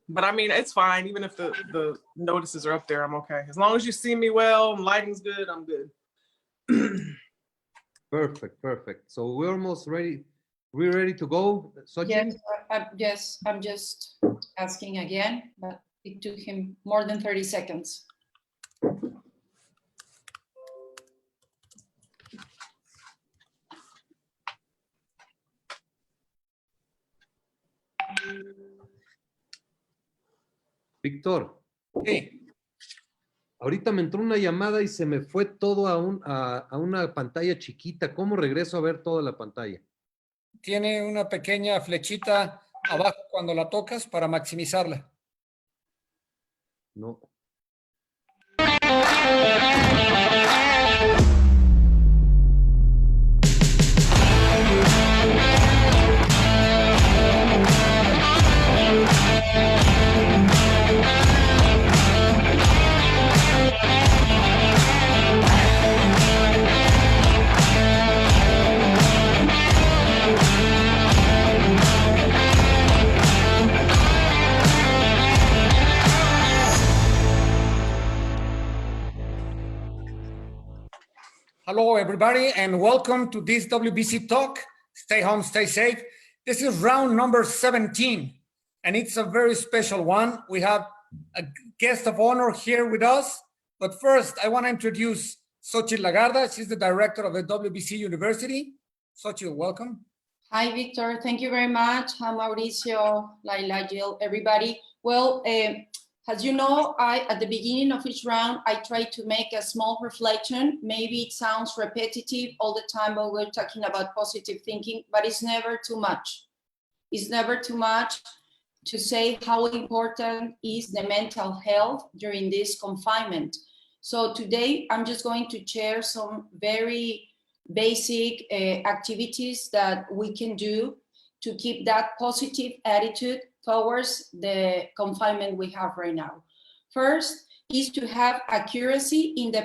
But I mean, it's fine. Even if the notices are up there, I'm okay. As long as you see me well, lighting's good, I'm good. Perfect, perfect. So we're almost ready. We're ready to go, Xochitl? Yes, I'm just asking again, but it took him more than 30 seconds. Víctor. Sí. Ahorita me entró una llamada y se me fue todo a una pantalla chiquita. ¿Cómo regreso a ver toda la pantalla? Tiene una pequeña flechita abajo cuando la tocas para maximizarla. No. Hello, everybody, and welcome to this WBC Talk. Stay home, stay safe. This is round number 17, and it's a very special one. We have a guest of honor here with us. But first, I want to introduce Xochitl Lagarda. She's the director of the WBC University. Xochitl, welcome. Hi, Victor. Thank you very much. Hi, Mauricio, Laila, Jill, everybody. Well, as you know, at the beginning of each round, I try to make a small reflection. Maybe it sounds repetitive all the time when we're talking about positive thinking, but it's never too much. It's never too much to say how important is the mental health during this confinement. So today, I'm just going to share some very basic activities that we can do to keep that positive attitude towards the confinement we have right now. First is to have accuracy in the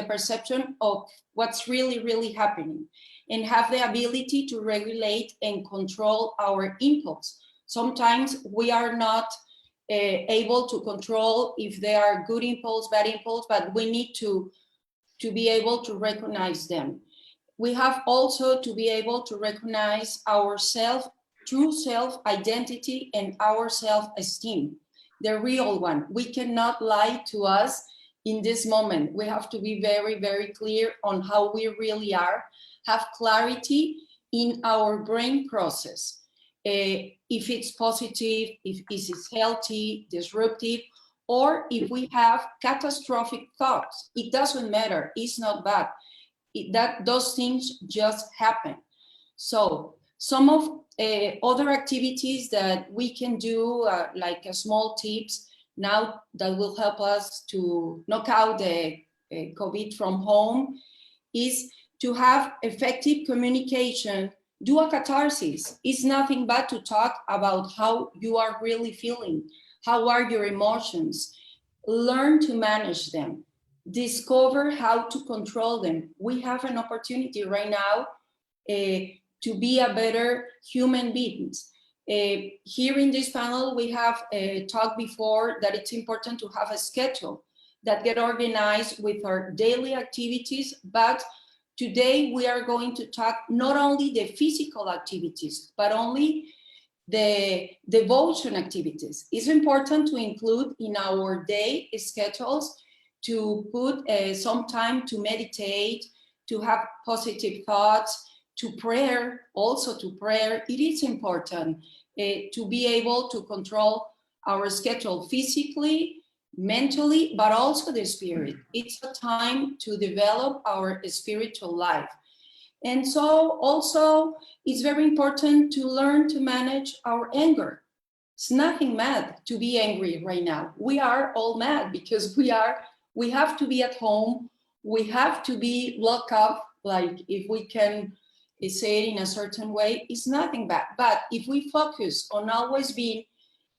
perception of what's really happening, and have the ability to regulate and control our impulse. Sometimes we are not able to control if they are good impulse, bad impulse, but we need to be able to recognize them. We have also to be able to recognize our true self-identity and our self-esteem, the real one. We cannot lie to us in this moment. We have to be very clear on how we really are, have clarity in our brain process. If it's positive, if it's healthy, disruptive, or if we have catastrophic thoughts. It doesn't matter, it's not bad. Those things just happen. So some of other activities that we can do, like small tips now that will help us to knock out the COVID from home, is to have effective communication. Do a catharsis. It's nothing but to talk about how you are really feeling. How are your emotions? Learn to manage them. Discover how to control them. We have an opportunity right now to be a better human beings. Here in this panel, we have talked before that it's important to have a schedule that get organized with our daily activities, but today we are going to talk not only the physical activities, but only the devotion activities. It's important to include in our day schedules to put some time to meditate, to have positive thoughts, to prayer, also to prayer. It is important to be able to control our schedule physically, mentally, but also the spirit. It's a time to develop our spiritual life. And so also it's very important to learn to manage our anger. It's nothing mad to be angry right now. We are all mad because we have to be at home. We have to be locked up, like if we can say it in a certain way, it's nothing bad. But if we focus on always being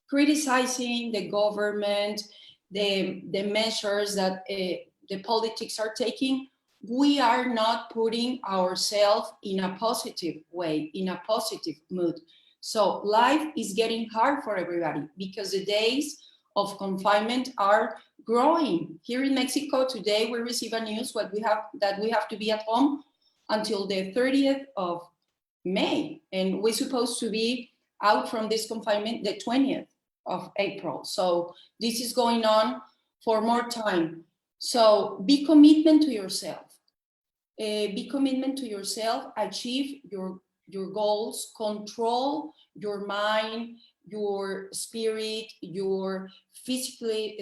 criticizing the government, the measures that the politics are taking, we are not putting ourselves in a positive way, in a positive mood. So life is getting hard for everybody because the days of confinement are growing. Here in Mexico today, we receive a news that we have to be at home until the 30th of May, and we're supposed to be out from this confinement the 20th of April. So this is going on for more time. So be commitment to yourself. Be commitment to yourself, achieve your goals, control your mind, your spirit, your physic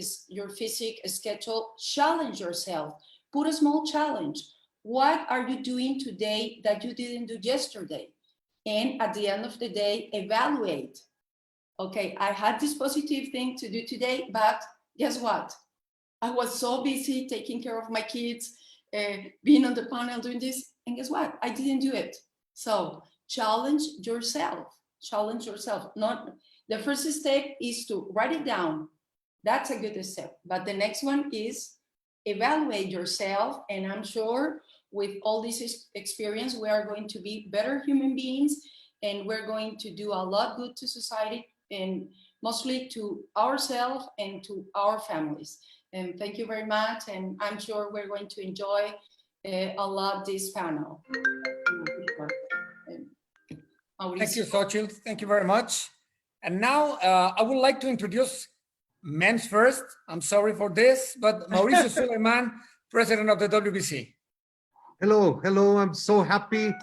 schedule, challenge yourself, put a small challenge. What are you doing today that you didn't do yesterday? And at the end of the day, evaluate. Okay, I had this positive thing to do today, but guess what? I was so busy taking care of my kids, being on the panel doing this, and guess what? I didn't do it. So challenge yourself. Challenge yourself. Not the first step is to write it down. That's a good step. But the next one is evaluate yourself. And I'm sure with all this experience, we are going to be better human beings, and we're going to do a lot good to society, and mostly to ourselves and to our families. And thank you very much. And I'm sure we're going to enjoy a lot this panel. Thank you, Xochitl. Thank you very much. And now I would like to introduce men's first. I'm sorry for this, but Mauricio Suleiman, president of the WBC. Hello, hello. I'm so happy,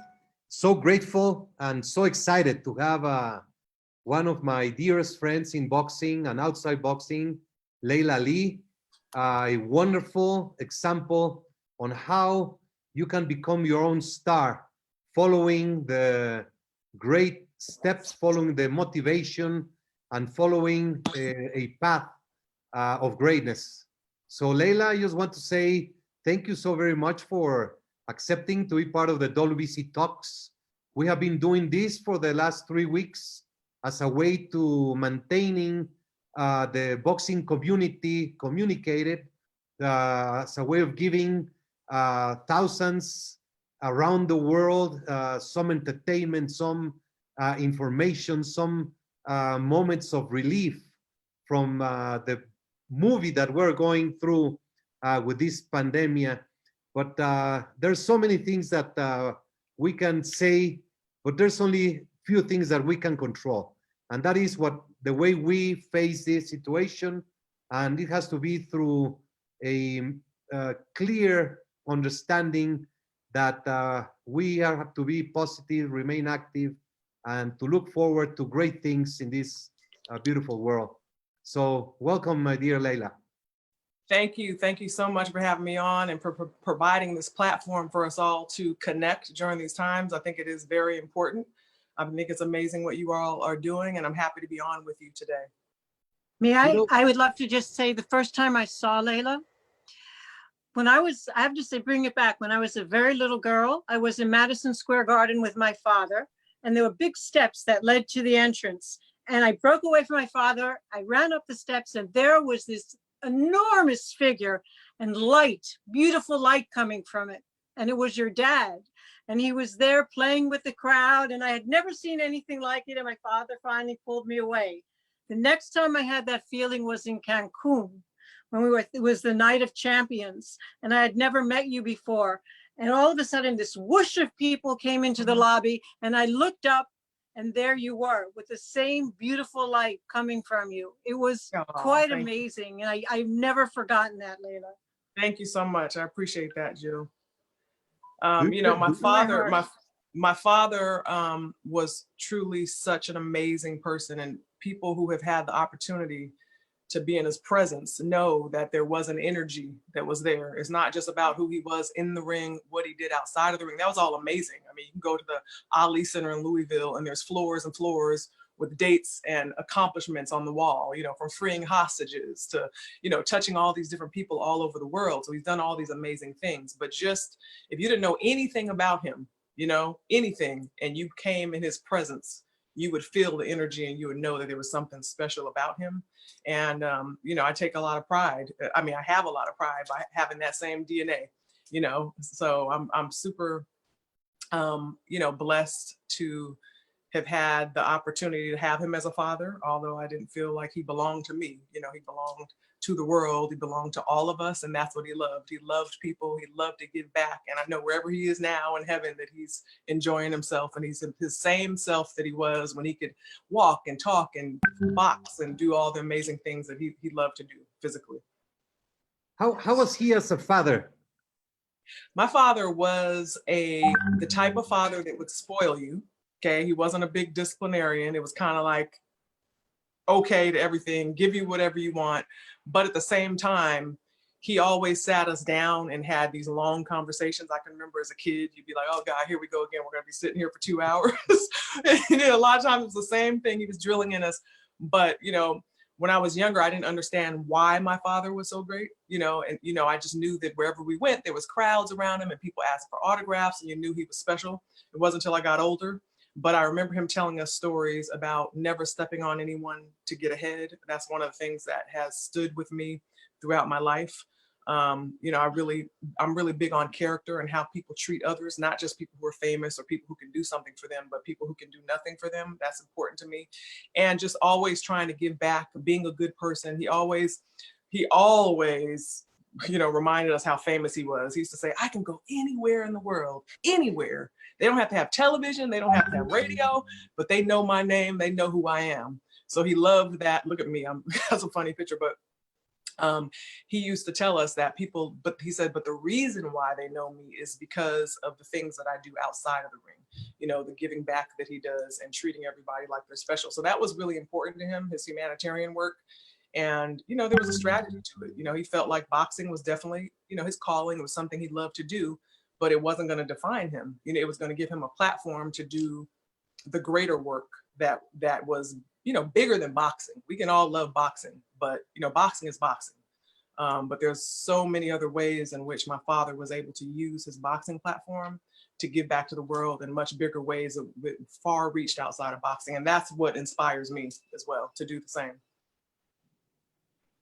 so grateful, and so excited to have one of my dearest friends in boxing and outside boxing, Laila Ali, a wonderful example on how you can become your own star, following the great steps, following the motivation, and following a path of greatness. So Laila, I just want to say thank you so very much for accepting to be part of the WBC Talks. We have been doing this for the last 3 weeks as a way to maintaining the boxing community communicated, as a way of giving thousands around the world some entertainment, some information, some moments of relief from the movie that we're going through with this pandemic. But there's so many things that we can say, but there's only few things that we can control. And that is the way we face this situation. And it has to be through a clear understanding that we have to be positive, remain active, and to look forward to great things in this beautiful world. So welcome, my dear Laila. Thank you. Thank you so much for having me on and for providing this platform for us all to connect during these times. I think it is very important. I think it's amazing what you all are doing, and I'm happy to be on with you today. May I? I would love to just say the first time I saw Laila, I have to say, bring it back. When I was a very little girl, I was in Madison Square Garden with my father, and there were big steps that led to the entrance. And I broke away from my father. I ran up the steps, and there was this enormous figure and light, beautiful light coming from it. And it was your dad. And he was there playing with the crowd, and I had never seen anything like it. And my father finally pulled me away. The next time I had that feeling was in Cancun, when it was the Night of Champions, and I had never met you before. And all of a sudden, this whoosh of people came into the lobby, and I looked up, and there you were with the same beautiful light coming from you. It was quite amazing. And I've never forgotten that, Laila. Thank you so much. I appreciate that, Jill. You know, my father was truly such an amazing person, and people who have had the opportunity to be in his presence know that there was an energy that was there. It's not just about who he was in the ring, what he did outside of the ring. That was all amazing. I mean, you can go to the Ali Center in Louisville, and there's floors and floors with dates and accomplishments on the wall, you know, from freeing hostages to, you know, touching all these different people all over the world. So he's done all these amazing things. But just, if you didn't know anything about him, you know, anything, and you came in his presence, you would feel the energy, and you would know that there was something special about him. And, you know, I take a lot of pride. I mean, I have a lot of pride by having that same DNA, you know, so I'm super, you know, blessed to have had the opportunity to have him as a father, although I didn't feel like he belonged to me. You know, he belonged to the world. He belonged to all of us, and that's what he loved. He loved people. He loved to give back. And I know wherever he is now in heaven that he's enjoying himself, and he's his same self that he was when he could walk and talk and box and do all the amazing things that he loved to do physically. How was he as a father? My father was the type of father that would spoil you. Okay, he wasn't a big disciplinarian. It was kind of like okay to everything, give you whatever you want. But at the same time, he always sat us down and had these long conversations. I can remember as a kid, you'd be like, oh God, here we go again. We're gonna be sitting here for 2 hours. And then a lot of times it was the same thing he was drilling in us. But, you know, when I was younger, I didn't understand why my father was so great, you know, and, you know, I just knew that wherever we went, there was crowds around him and people asked for autographs and you knew he was special. It wasn't until I got older. But I remember him telling us stories about never stepping on anyone to get ahead. That's one of the things that has stood with me throughout my life. You know, I'm really big on character and how people treat others, not just people who are famous or people who can do something for them, but people who can do nothing for them. That's important to me. And just always trying to give back, being a good person. He always, you know, reminded us how famous he was. He used to say, I can go anywhere in the world, anywhere. They don't have to have television. They don't have to have radio, but they know my name. They know who I am. So he loved that. Look at me. That's a funny picture, but he used to tell us that people, but he said, but the reason why they know me is because of the things that I do outside of the ring, you know, the giving back that he does and treating everybody like they're special. So that was really important to him, his humanitarian work. And, you know, there was a strategy to it. You know, he felt like boxing was definitely, you know, his calling. It was something he loved to do, but it wasn't going to define him. You know, it was going to give him a platform to do the greater work that was, you know, bigger than boxing. We can all love boxing, but, you know, boxing is boxing. But there's so many other ways in which my father was able to use his boxing platform to give back to the world in much bigger ways that far reached outside of boxing. And that's what inspires me as well to do the same.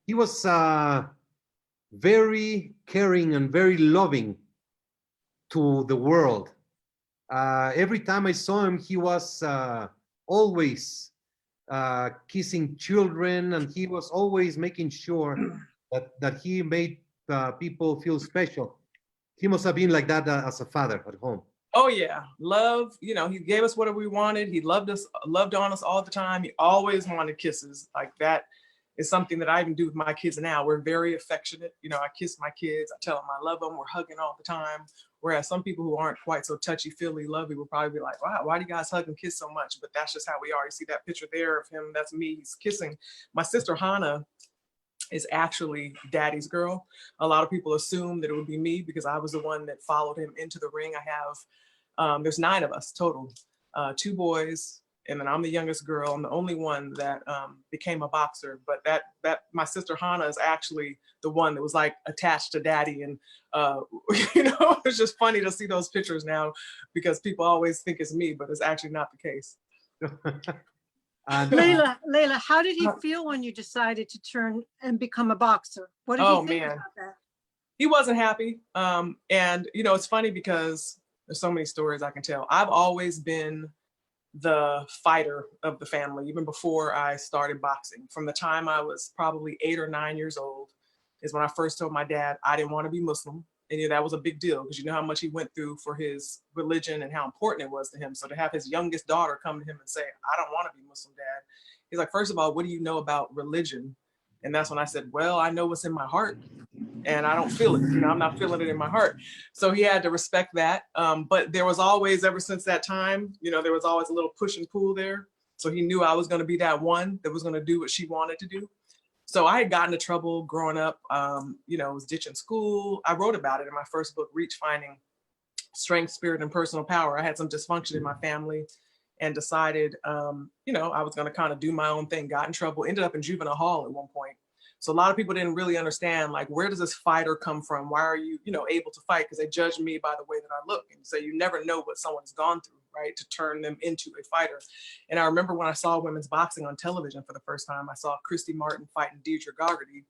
He was very caring and very loving to the world. Every time I saw him, he was always kissing children, and he was always making sure that he made people feel special. He must have been like that as a father at home. Oh yeah, love. You know, he gave us whatever we wanted. He loved on us all the time. He always wanted kisses. Like that is something that I even do with my kids now. We're very affectionate. You know, I kiss my kids. I tell them I love them. We're hugging all the time. Whereas some people who aren't quite so touchy-feely, lovey will probably be like, wow, why do you guys hug and kiss so much? But that's just how we are. You see that picture there of him? That's me. He's kissing. My sister Hannah is actually Daddy's girl. A lot of people assume that it would be me because I was the one that followed him into the ring. I have, there's 9 of us total, 2 boys, and then I'm the youngest girl. I'm the only one that became a boxer. But that my sister Hannah is actually the one that was like attached to Daddy. And you know, it's just funny to see those pictures now because people always think it's me, but it's actually not the case. And, Laila, how did he feel when you decided to turn and become a boxer? What did he think about that? He wasn't happy. And you know, it's funny because there's so many stories I can tell. I've always been the fighter of the family, even before I started boxing. From the time I was probably 8 or 9 years old is when I first told my dad I didn't want to be Muslim. And you know, that was a big deal because you know how much he went through for his religion and how important it was to him. So to have his youngest daughter come to him and say, I don't want to be Muslim, Dad. He's like, first of all, what do you know about religion? And that's when I said, well, I know what's in my heart and I don't feel it. You know, I'm not feeling it in my heart. So he had to respect that. But there was always, ever since that time, you know, there was always a little push and pull there. So he knew I was going to be that one that was going to do what she wanted to do. So I had gotten into trouble growing up, you know, was ditching school. I wrote about it in my first book, Reach, Finding Strength, Spirit, and Personal Power. I had some dysfunction in my family and decided, you know, I was going to kind of do my own thing, got in trouble, ended up in juvenile hall at one point. So a lot of people didn't really understand, like, where does this fighter come from? Why are you, you know, able to fight? Because they judge me by the way that I look. And so you never know what someone's gone through, right, to turn them into a fighter. And I remember when I saw women's boxing on television for the first time, I saw Christy Martin fighting Deidre Gargity.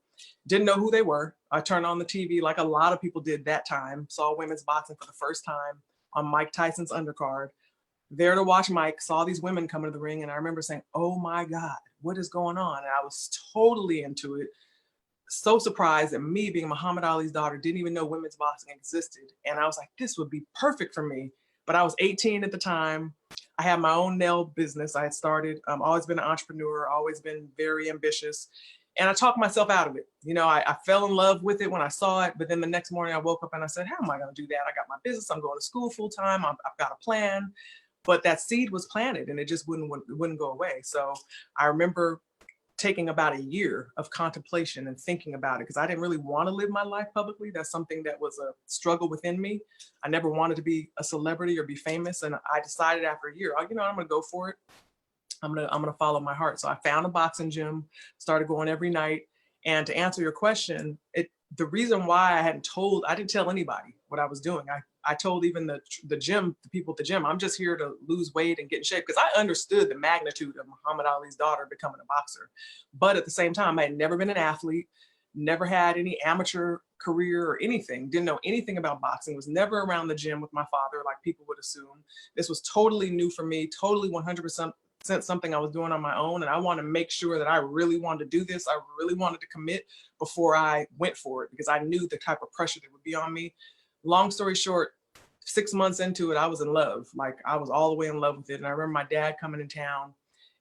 Didn't know who they were. I turned on the TV like a lot of people did that time, saw women's boxing for the first time on Mike Tyson's undercard. there to watch Mike, saw these women come into the ring. And I remember saying, oh my God, what is going on? And I was totally into it. So surprised that me being Muhammad Ali's daughter didn't even know women's boxing existed. And I was like, this would be perfect for me. But I was 18 at the time. I had my own nail business. I had started, always been an entrepreneur, always been very ambitious. And I talked myself out of it. You know, I fell in love with it when I saw it. But then the next morning I woke up and I said, how am I going to do that? I got my business. I'm going to school full time. I've got a plan. But that seed was planted and it just wouldn't go away. So I remember taking about a year of contemplation and thinking about it because I didn't really want to live my life publicly. That's something that was a struggle within me. I never wanted to be a celebrity or be famous. And I decided after a year, oh, you know, I'm going to go for it. I'm going to follow my heart. So I found a boxing gym, started going every night. And to answer your question, the reason why I didn't tell anybody what I was doing. I told even the people at the gym, I'm just here to lose weight and get in shape because I understood the magnitude of Muhammad Ali's daughter becoming a boxer. But at the same time, I had never been an athlete, never had any amateur career or anything, didn't know anything about boxing, was never around the gym with my father like people would assume. This was totally new for me, totally 100% something I was doing on my own. And I want to make sure that I really wanted to do this. I really wanted to commit before I went for it because I knew the type of pressure that would be on me. Long story short, 6 months into it, I was in love. Like I was all the way in love with it. And I remember my dad coming in town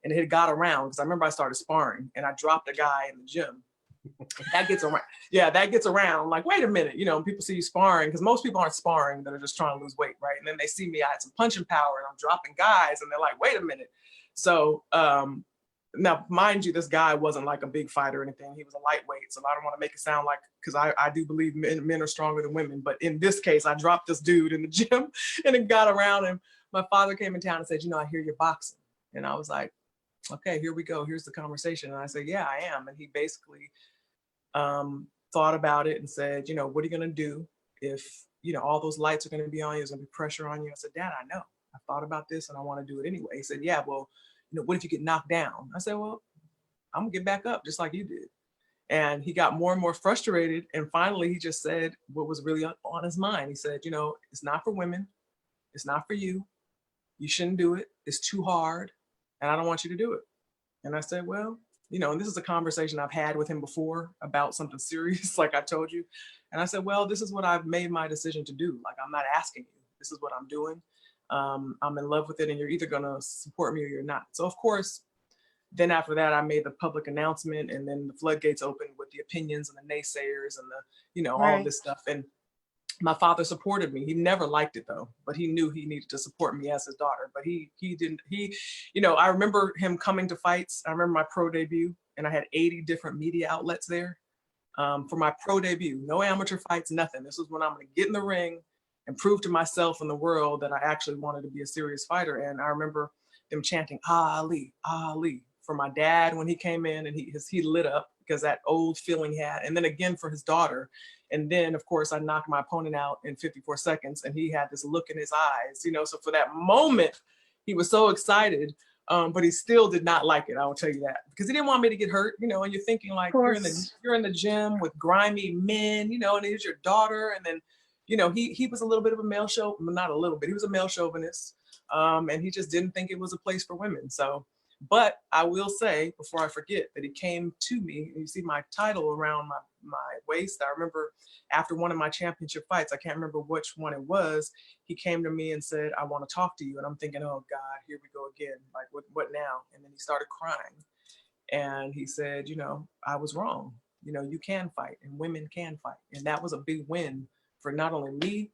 and it had got around because I remember I started sparring and I dropped a guy in the gym. That gets around. Yeah, that gets around. Like, wait a minute, you know, people see you sparring because most people aren't sparring that are just trying to lose weight, right? And then they see me, I had some punching power and I'm dropping guys and they're like, wait a minute. So now, mind you, this guy wasn't like a big fighter or anything. He was a lightweight. So I don't want to make it sound like, because I do believe men are stronger than women. But in this case, I dropped this dude in the gym and it got around him. My father came in town and said, you know, I hear you're boxing. And I was like, okay, here we go. Here's the conversation. And I said, yeah, I am. And he basically thought about it and said, you know, what are you going to do if, you know, all those lights are going to be on you? There's going to be pressure on you. I said, Dad, I know. I thought about this and I want to do it anyway. He said, yeah, well, you know, what if you get knocked down? I said, well, I'm gonna get back up just like you did. And he got more and more frustrated. And finally, he just said what was really on his mind. He said, you know, it's not for women. It's not for you. You shouldn't do it. It's too hard. And I don't want you to do it. And I said, well, you know, and this is a conversation I've had with him before about something serious, like I told you. And I said, well, this is what I've made my decision to do. Like, I'm not asking you. This is what I'm doing. I'm in love with it and you're either going to support me or you're not. So of course, then after that, I made the public announcement and then the floodgates opened with the opinions and the naysayers and the, you know, all of this stuff. And my father supported me. He never liked it though, but he knew he needed to support me as his daughter, but he didn't, you know, I remember him coming to fights. I remember my pro debut and I had 80 different media outlets there for my pro debut, no amateur fights, nothing. This was when I'm going to get in the ring and prove to myself and the world that I actually wanted to be a serious fighter. And I remember them chanting, Ali, Ali, for my dad when he came in and he lit up because that old feeling he had. And then again for his daughter. And then of course I knocked my opponent out in 54 seconds and he had this look in his eyes, you know, so for that moment, he was so excited, but he still did not like it. I will tell you that because he didn't want me to get hurt, you know, and you're thinking like you're in the gym with grimy men, you know, and it's your daughter. And then, you know, he was a little bit of a male not a little bit, he was a male chauvinist. And he just didn't think it was a place for women. So, but I will say before I forget that he came to me and you see my title around my waist. I remember after one of my championship fights, I can't remember which one it was. He came to me and said, I want to talk to you. And I'm thinking, oh God, here we go again. Like what now? And then he started crying and he said, you know, I was wrong. You know, you can fight and women can fight. And that was a big win for not only me,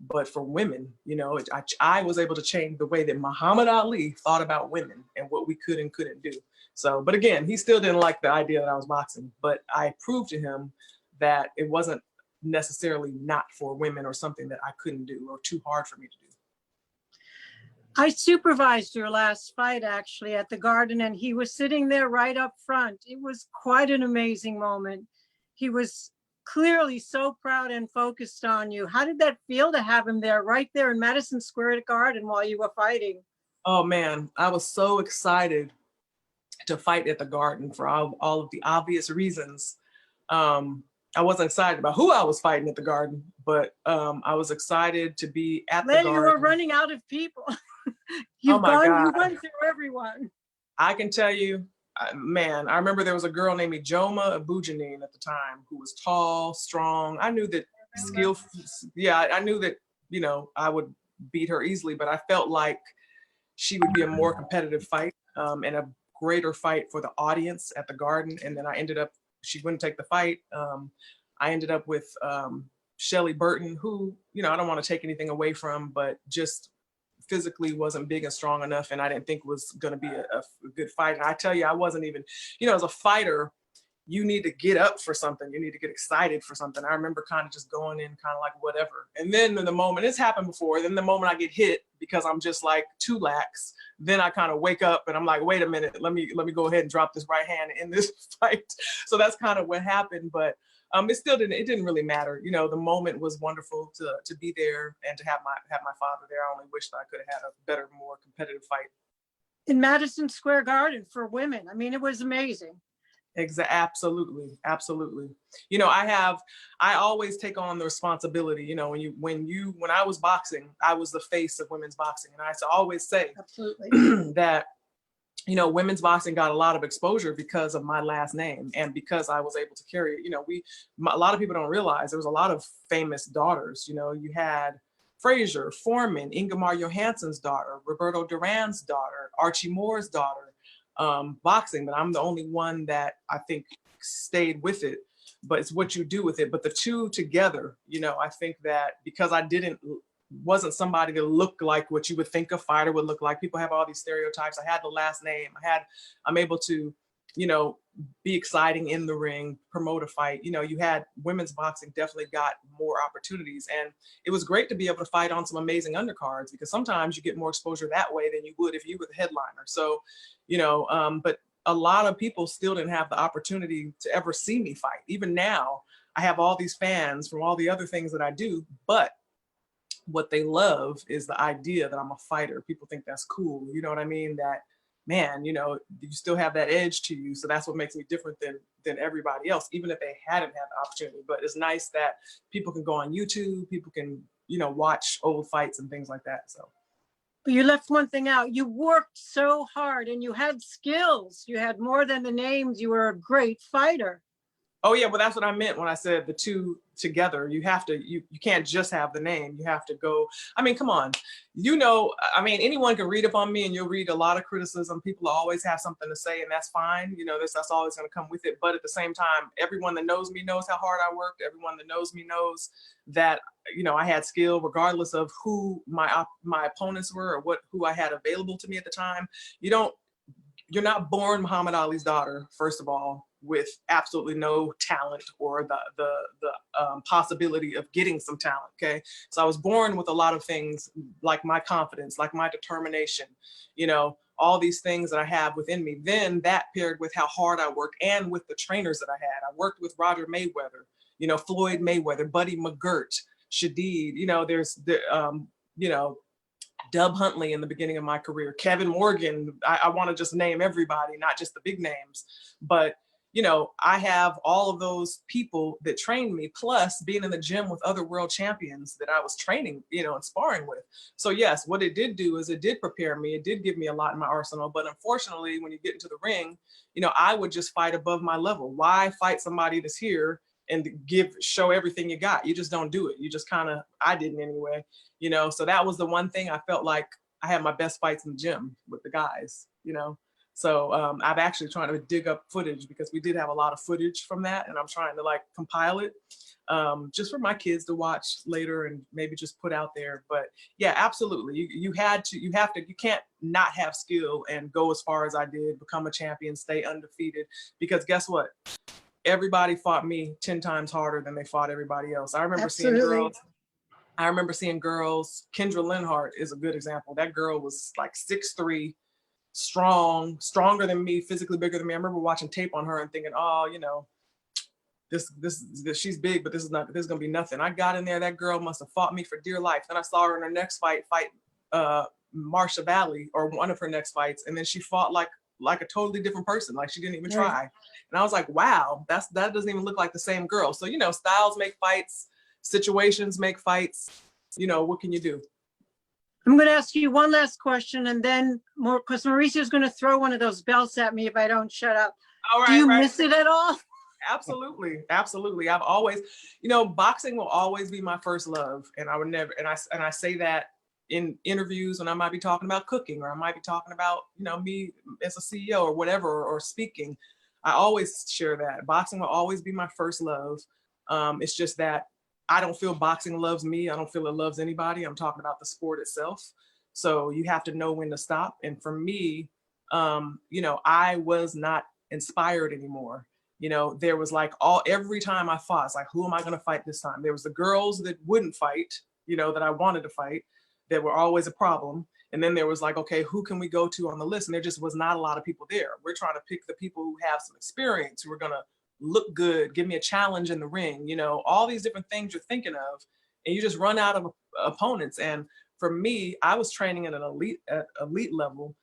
but for women. You know, I was able to change the way that Muhammad Ali thought about women and what we could and couldn't do. So, but again, he still didn't like the idea that I was boxing, but I proved to him that it wasn't necessarily not for women or something that I couldn't do or too hard for me to do. I supervised your last fight actually at the Garden and he was sitting there right up front. It was quite an amazing moment. He was clearly so proud and focused on you. How did that feel to have him there right there in Madison Square Garden while you were fighting? Oh man, I was so excited to fight at the Garden for all of the obvious reasons. I wasn't excited about who I was fighting at the Garden, but I was excited to be at the Garden. You were running out of people. You've my gone, you God. went through everyone. I can tell you, man, I remember there was a girl named Joma Abujanine at the time who was tall, strong. I knew that I knew that, you know, I would beat her easily, but I felt like she would be a more competitive fight and a greater fight for the audience at the Garden. And then she wouldn't take the fight. I ended up with Shelly Burton, who, you know, I don't want to take anything away from, but just physically wasn't big and strong enough, and I didn't think was going to be a good fight. And I tell you, I wasn't even, you know, as a fighter, you need to get up for something. You need to get excited for something. I remember kind of just going in kind of like whatever. And then in the moment, it's happened before, then the moment I get hit because I'm just like too lax, then I kind of wake up and I'm like, wait a minute, let me go ahead and drop this right hand in this fight. So that's kind of what happened. But it didn't really matter. You know, the moment was wonderful to be there and to have my father there. I only wish that I could have had a better, more competitive fight. In Madison Square Garden for women. I mean, it was amazing. Absolutely. You know, I always take on the responsibility. You know, when I was boxing, I was the face of women's boxing. And I always say absolutely that, you know, women's boxing got a lot of exposure because of my last name and because I was able to carry it. You know, a lot of people don't realize there was a lot of famous daughters. You know, you had Frazier, Foreman, Ingemar Johansson's daughter, Roberto Duran's daughter, Archie Moore's daughter, boxing, but I'm the only one that I think stayed with it. But it's what you do with it. But the two together, you know, I think that because I wasn't somebody that looked like what you would think a fighter would look like. People have all these stereotypes. I had the last name. I'm able to, you know, be exciting in the ring, promote a fight. You know, you had women's boxing definitely got more opportunities. And it was great to be able to fight on some amazing undercards because sometimes you get more exposure that way than you would if you were the headliner. So, you know, but a lot of people still didn't have the opportunity to ever see me fight. Even now, I have all these fans from all the other things that I do, but what they love is the idea that I'm a fighter. People think that's cool. You know what I mean? That, man, you know, you still have that edge to you. So that's what makes me different than everybody else, even if they hadn't had the opportunity. But it's nice that people can go on YouTube, people can, you know, watch old fights and things like that. So. But you left one thing out. You worked so hard and you had skills. You had more than the names. You were a great fighter. Oh yeah, well that's what I meant when I said the two together. You have to, you can't just have the name. You have to go. I mean, come on. You know, I mean, anyone can read up on me and you'll read a lot of criticism. People always have something to say and that's fine. You know, that's always going to come with it. But at the same time, everyone that knows me knows how hard I worked. Everyone that knows me knows that, you know, I had skill regardless of who my opponents were or who I had available to me at the time. You're not born Muhammad Ali's daughter, first of all, with absolutely no talent or the possibility of getting some talent, okay? So I was born with a lot of things like my confidence, like my determination, you know, all these things that I have within me. Then that paired with how hard I worked and with the trainers that I had. I worked with Roger Mayweather, you know, Floyd Mayweather, Buddy McGirt, Shadid, you know, you know, Dub Huntley in the beginning of my career, Kevin Morgan. I want to just name everybody, not just the big names, but you know, I have all of those people that trained me, plus being in the gym with other world champions that I was training, you know, and sparring with. So yes, what it did do is it did prepare me. It did give me a lot in my arsenal. But unfortunately, when you get into the ring, you know, I would just fight above my level. Why fight somebody that's here and show everything you got? You just don't do it. You just I didn't anyway, you know? So that was the one thing I felt like I had my best fights in the gym with the guys, you know? So I'm actually trying to dig up footage because we did have a lot of footage from that and I'm trying to like compile it just for my kids to watch later and maybe just put out there. But yeah, absolutely. You can't not have skill and go as far as I did, become a champion, stay undefeated, because guess what? Everybody fought me 10 times harder than they fought everybody else. I remember seeing girls. Kendra Linhart is a good example. That girl was like 6'3", stronger than me, physically bigger than me. I remember watching tape on her and thinking, oh, you know, this she's big, but this is gonna be nothing. I got in there, that girl must have fought me for dear life. Then I saw her in her next fight Marsha Valley, or one of her next fights, and then she fought like a totally different person, like she didn't even try. And I was like, wow, that doesn't even look like the same girl. So, you know, styles make fights, situations make fights. You know, what can you do? I'm going to ask you one last question and then more, because Mauricio's going to throw one of those belts at me if I don't shut up. All right, Do you right. miss it at all? Absolutely. Absolutely. I've always, boxing will always be my first love. And I would never, and I say that in interviews when I might be talking about cooking, or I might be talking about, me as a CEO or whatever, or speaking. I always share that boxing will always be my first love. It's just that I don't feel boxing loves me. I don't feel it loves anybody. I'm talking about the sport itself. So you have to know when to stop. And for me, I was not inspired anymore. There was like every time I fought, it's like, who am I going to fight this time? There was the girls that wouldn't fight, that I wanted to fight, that were always a problem. And then there was like, okay, who can we go to on the list? And there just was not a lot of people there. We're trying to pick the people who have some experience, who are going to look good, give me a challenge in the ring, all these different things you're thinking of, and you just run out of opponents. And for me, I was training at an elite level.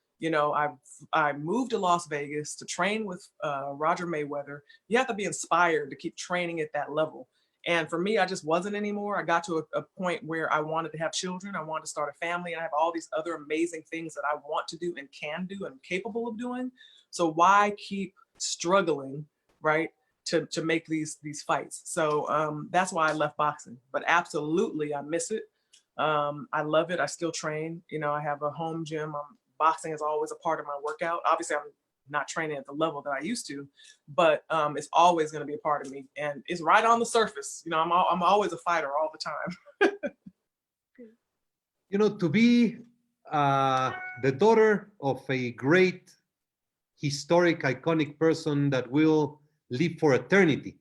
I moved to Las Vegas to train with Roger Mayweather. You have to be inspired to keep training at that level. And for me, I just wasn't anymore. I got to a point where I wanted to have children. I wanted to start a family, and I have all these other amazing things that I want to do and can do and capable of doing. So why keep struggling, right, to make these fights? So that's why I left boxing. But absolutely, I miss it. I love it. I still train. I have a home gym. Boxing is always a part of my workout. Obviously, I'm not training at the level that I used to, but it's always going to be a part of me, and it's right on the surface. I'm always a fighter all the time. To be the daughter of a great, historic, iconic person that will live for eternity.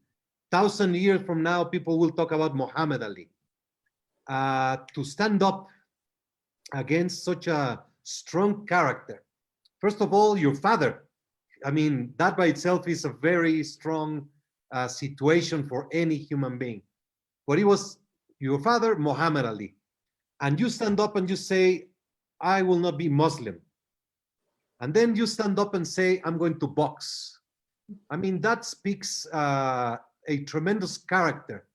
1,000 years from now, people will talk about Muhammad Ali. To stand up against such a strong character. First of all, your father. I mean, that by itself is a very strong situation for any human being. But it was your father, Muhammad Ali. And you stand up and you say, I will not be Muslim. And then you stand up and say, I'm going to box. I mean, that speaks a tremendous character.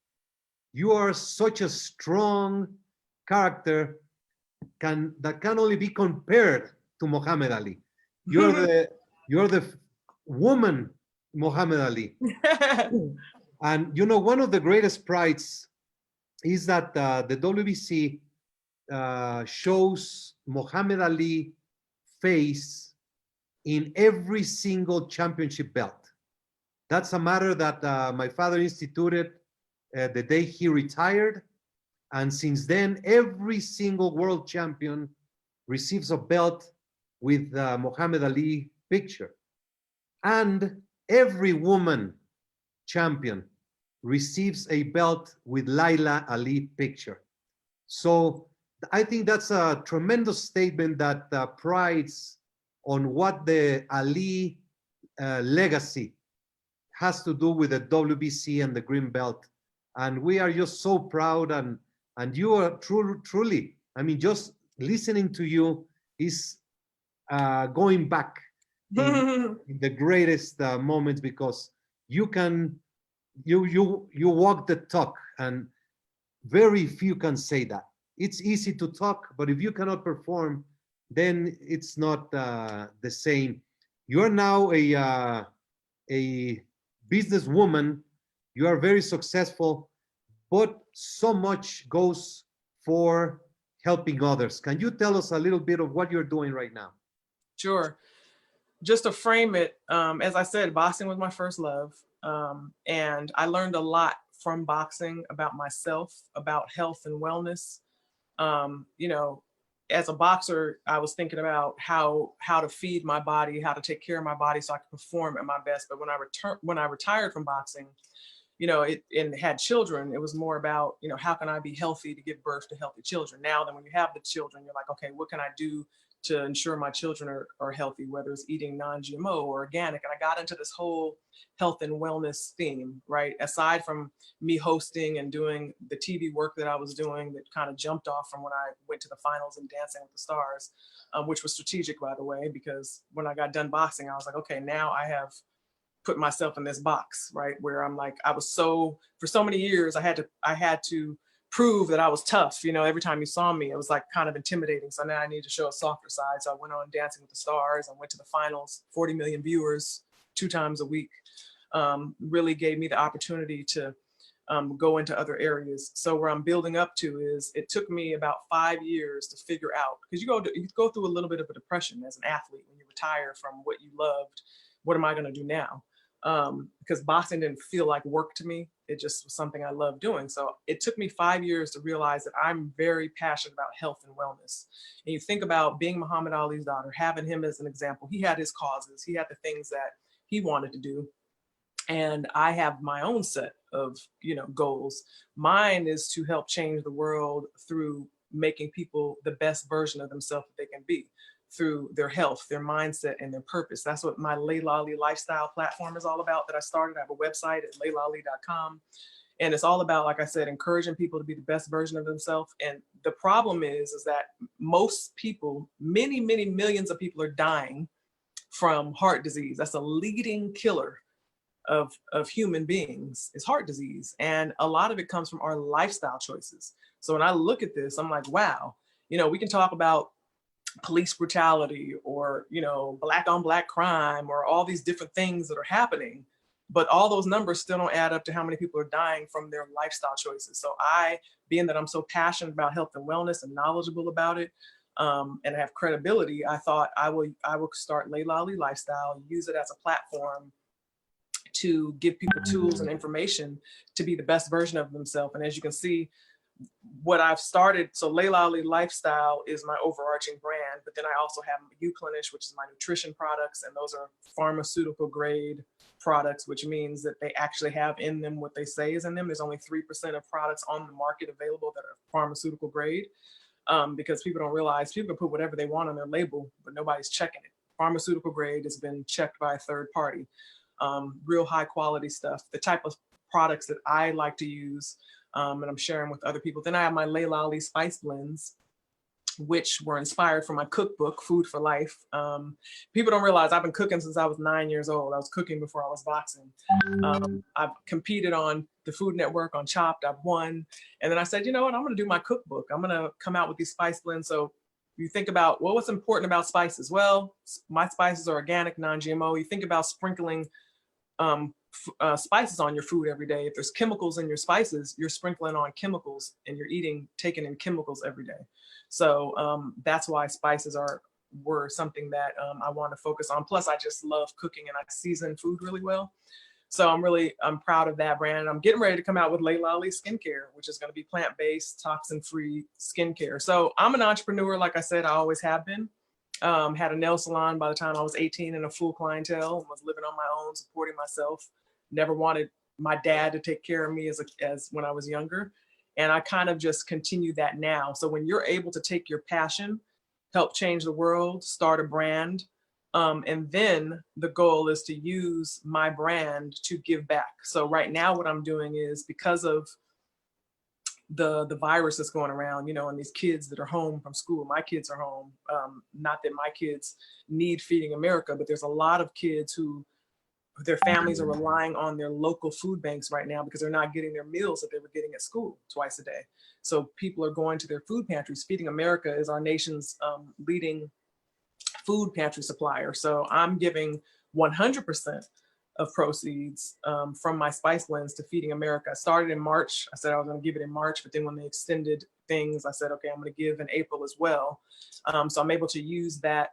You are such a strong character that can only be compared to Muhammad Ali. You're the woman Muhammad Ali. And one of the greatest prides is that the WBC shows Muhammad Ali face in every single championship belt. That's a matter that my father instituted the day he retired. And since then, every single world champion receives a belt with the Muhammad Ali picture. And every woman champion receives a belt with Laila Ali picture. So I think that's a tremendous statement that prides on what the Ali legacy has to do with the WBC and the green belt. And we are just so proud, and you are truly, I mean, just listening to you is going back in the greatest moments, because you walk the talk, and very few can say that. It's easy to talk, but if you cannot perform, then it's not the same. You are now a businesswoman. You are very successful, but so much goes for helping others. Can you tell us a little bit of what you're doing right now? Sure. Just to frame it, as I said, boxing was my first love. And I learned a lot from boxing about myself, about health and wellness. As a boxer, I was thinking about how to feed my body, how to take care of my body so I could perform at my best. But when I retired from boxing, and had children, it was more about, how can I be healthy to give birth to healthy children? Now, then when you have the children, you're like, okay, what can I do to ensure my children are healthy, whether it's eating non-GMO or organic? And I got into this whole health and wellness theme, right? Aside from me hosting and doing the TV work that I was doing that kind of jumped off from when I went to the finals in Dancing with the Stars, which was strategic, by the way, because when I got done boxing, I was like, okay, now I have put myself in this box, right? Where I'm like, for so many years, I had to prove that I was tough. You know, every time you saw me, it was like kind of intimidating. So now I need to show a softer side. So I went on Dancing with the Stars. I went to the finals, 40 million viewers 2 times a week. Really gave me the opportunity to go into other areas. So where I'm building up to is, it took me about 5 years to figure out, because you go through a little bit of a depression as an athlete when you retire from what you loved. What am I going to do now? Because boxing didn't feel like work to me. It just was something I loved doing. So it took me 5 years to realize that I'm very passionate about health and wellness. And you think about being Muhammad Ali's daughter, having him as an example. He had his causes. He had the things that he wanted to do. And I have my own set of, goals. Mine is to help change the world through making people the best version of themselves that they can be, through their health, their mindset, and their purpose. That's what my Laila Ali Lifestyle platform is all about that I started. I have a website at lailaali.com. And it's all about, like I said, encouraging people to be the best version of themselves. And the problem is that most people, many, many millions of people are dying from heart disease. That's a leading killer of human beings, is heart disease. And a lot of it comes from our lifestyle choices. So when I look at this, I'm like, wow, we can talk about police brutality or, black on black crime or all these different things that are happening, but all those numbers still don't add up to how many people are dying from their lifestyle choices. So being that I'm so passionate about health and wellness and knowledgeable about it, and I have credibility, I thought I will start Laila Ali Lifestyle, use it as a platform to give people tools and information to be the best version of themselves. And as you can see, what I've started, so Laila Ali Lifestyle is my overarching brand, but then I also have Uplenish, which is my nutrition products, and those are pharmaceutical grade products, which means that they actually have in them what they say is in them. There's only 3% of products on the market available that are pharmaceutical grade, because people don't realize people can put whatever they want on their label, but nobody's checking it. Pharmaceutical grade has been checked by a third party. Real high quality stuff, the type of products that I like to use, and I'm sharing with other people. Then I have my Laila Ali spice blends, which were inspired from my cookbook, Food for Life. People don't realize I've been cooking since I was 9 years old. I was cooking before I was boxing. I've competed on the Food Network, on Chopped, I've won. And then I said, you know what, I'm gonna do my cookbook. I'm gonna come out with these spice blends. So you think about, well, what's important about spices? Well, my spices are organic, non-GMO. You think about sprinkling spices on your food every day. If there's chemicals in your spices, you're sprinkling on chemicals and you're taking in chemicals every day. So that's why spices were something that I want to focus on. Plus, I just love cooking and I season food really well. So I'm proud of that brand. I'm getting ready to come out with Laila Ali Skincare, which is going to be plant-based, toxin-free skincare. So I'm an entrepreneur, like I said, I always have been. Had a nail salon by the time I was 18 and a full clientele, was living on my own, supporting myself. Never wanted my dad to take care of me as when I was younger. And I kind of just continue that now. So when you're able to take your passion, help change the world, start a brand, and then the goal is to use my brand to give back. So right now what I'm doing is, because of the virus that's going around, and these kids that are home from school, my kids are home. Not that my kids need Feeding America, but there's a lot of kids who their families are relying on their local food banks right now because they're not getting their meals that they were getting at school twice a day. So people are going to their food pantries. Feeding America is our nation's leading food pantry supplier. So I'm giving 100% of proceeds from my spice blends to Feeding America. I started in March. I said I was going to give it in March, but then when they extended things, I said, okay, I'm going to give in April as well. So I'm able to use that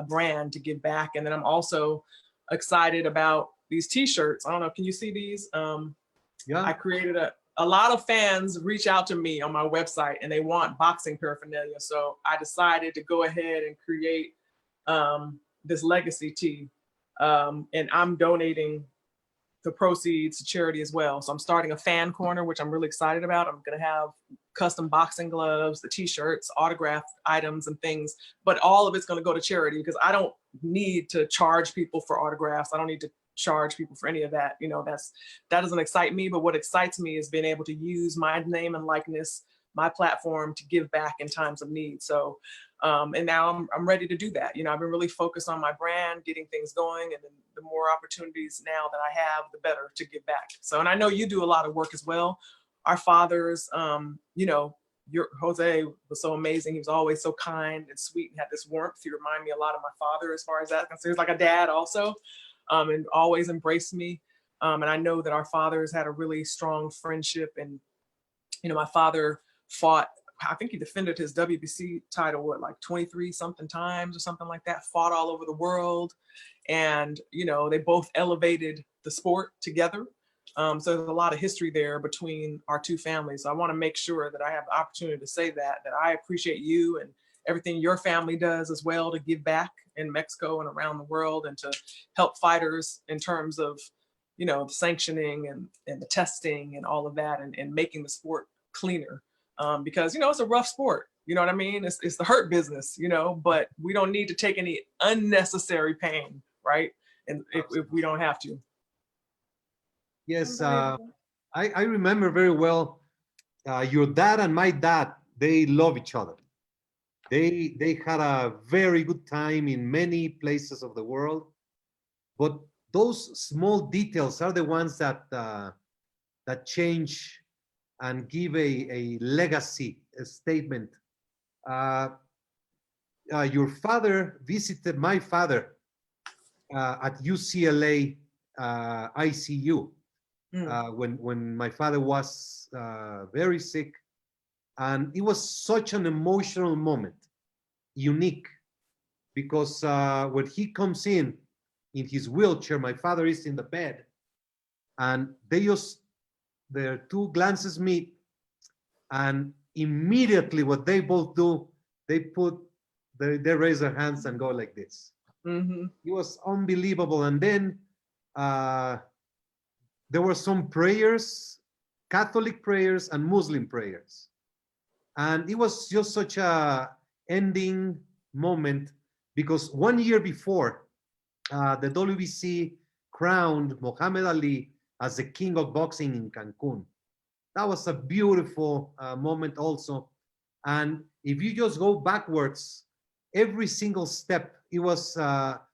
brand to give back. And then I'm also excited about these t-shirts. I don't know, can you see these? Yeah. I created a lot of fans reach out to me on my website and they want boxing paraphernalia. So I decided to go ahead and create this legacy tee. And I'm donating the proceeds to charity as well. So I'm starting a fan corner, which I'm really excited about. I'm going to have custom boxing gloves, the t-shirts, autographed items and things, but all of it's going to go to charity because I don't need to charge people for autographs. I don't need to charge people for any of that. That doesn't excite me, but what excites me is being able to use my name and likeness, my platform, to give back in times of need. So, and now I'm ready to do that. I've been really focused on my brand, getting things going, and then the more opportunities now that I have, the better to give back. So, and I know you do a lot of work as well. our fathers, you know, Jose was so amazing. He was always so kind and sweet and had this warmth. He reminded me a lot of my father as far as that concerns, like a dad also, and always embraced me. And I know that our fathers had a really strong friendship. And, you know, my father fought, I think he defended his WBC title, what, like 23 something times or something like that, fought all over the world. And, you know, they both elevated the sport together. So there's a lot of history there between our two families. So I want to make sure that I have the opportunity to say that I appreciate you and everything your family does as well to give back in Mexico and around the world and to help fighters in terms of, you know, the sanctioning and the testing and all of that and making the sport cleaner. Because, you know, it's a rough sport. You know what I mean? It's the hurt business, you know, but we don't need to take any unnecessary pain, right? And if we don't have to. Yes, I remember very well your dad and my dad, they love each other. They had a very good time in many places of the world, but those small details are the ones that that change and give a legacy, a statement. Your father visited my father at UCLA ICU. When my father was very sick, and it was such an emotional moment, unique, because when he comes in his wheelchair, my father is in the bed, and their two glances meet, and immediately what they both do, they raise their hands and go like this. Mm-hmm. It was unbelievable. And then there were some prayers, Catholic prayers and Muslim prayers. And it was just such a ending moment, because 1 year before, the WBC crowned Muhammad Ali as the king of boxing in Cancun. That was a beautiful moment also. And if you just go backwards, every single step, it was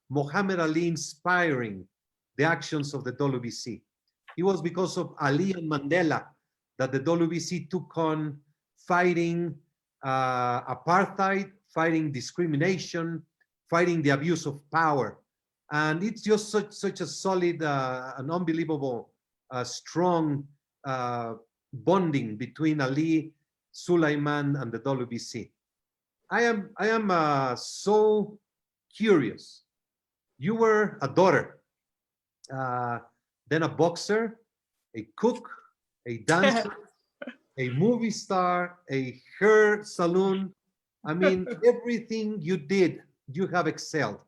Muhammad Ali inspiring the actions of the WBC. It was because of Ali and Mandela that the WBC took on fighting apartheid, fighting discrimination, fighting the abuse of power. And it's just such a solid, an unbelievable, strong bonding between Ali, Sulaiman, and the WBC. I am so curious. You were a daughter, then a boxer, a cook, a dancer, a movie star, a hair salon. I mean, everything you did, you have excelled.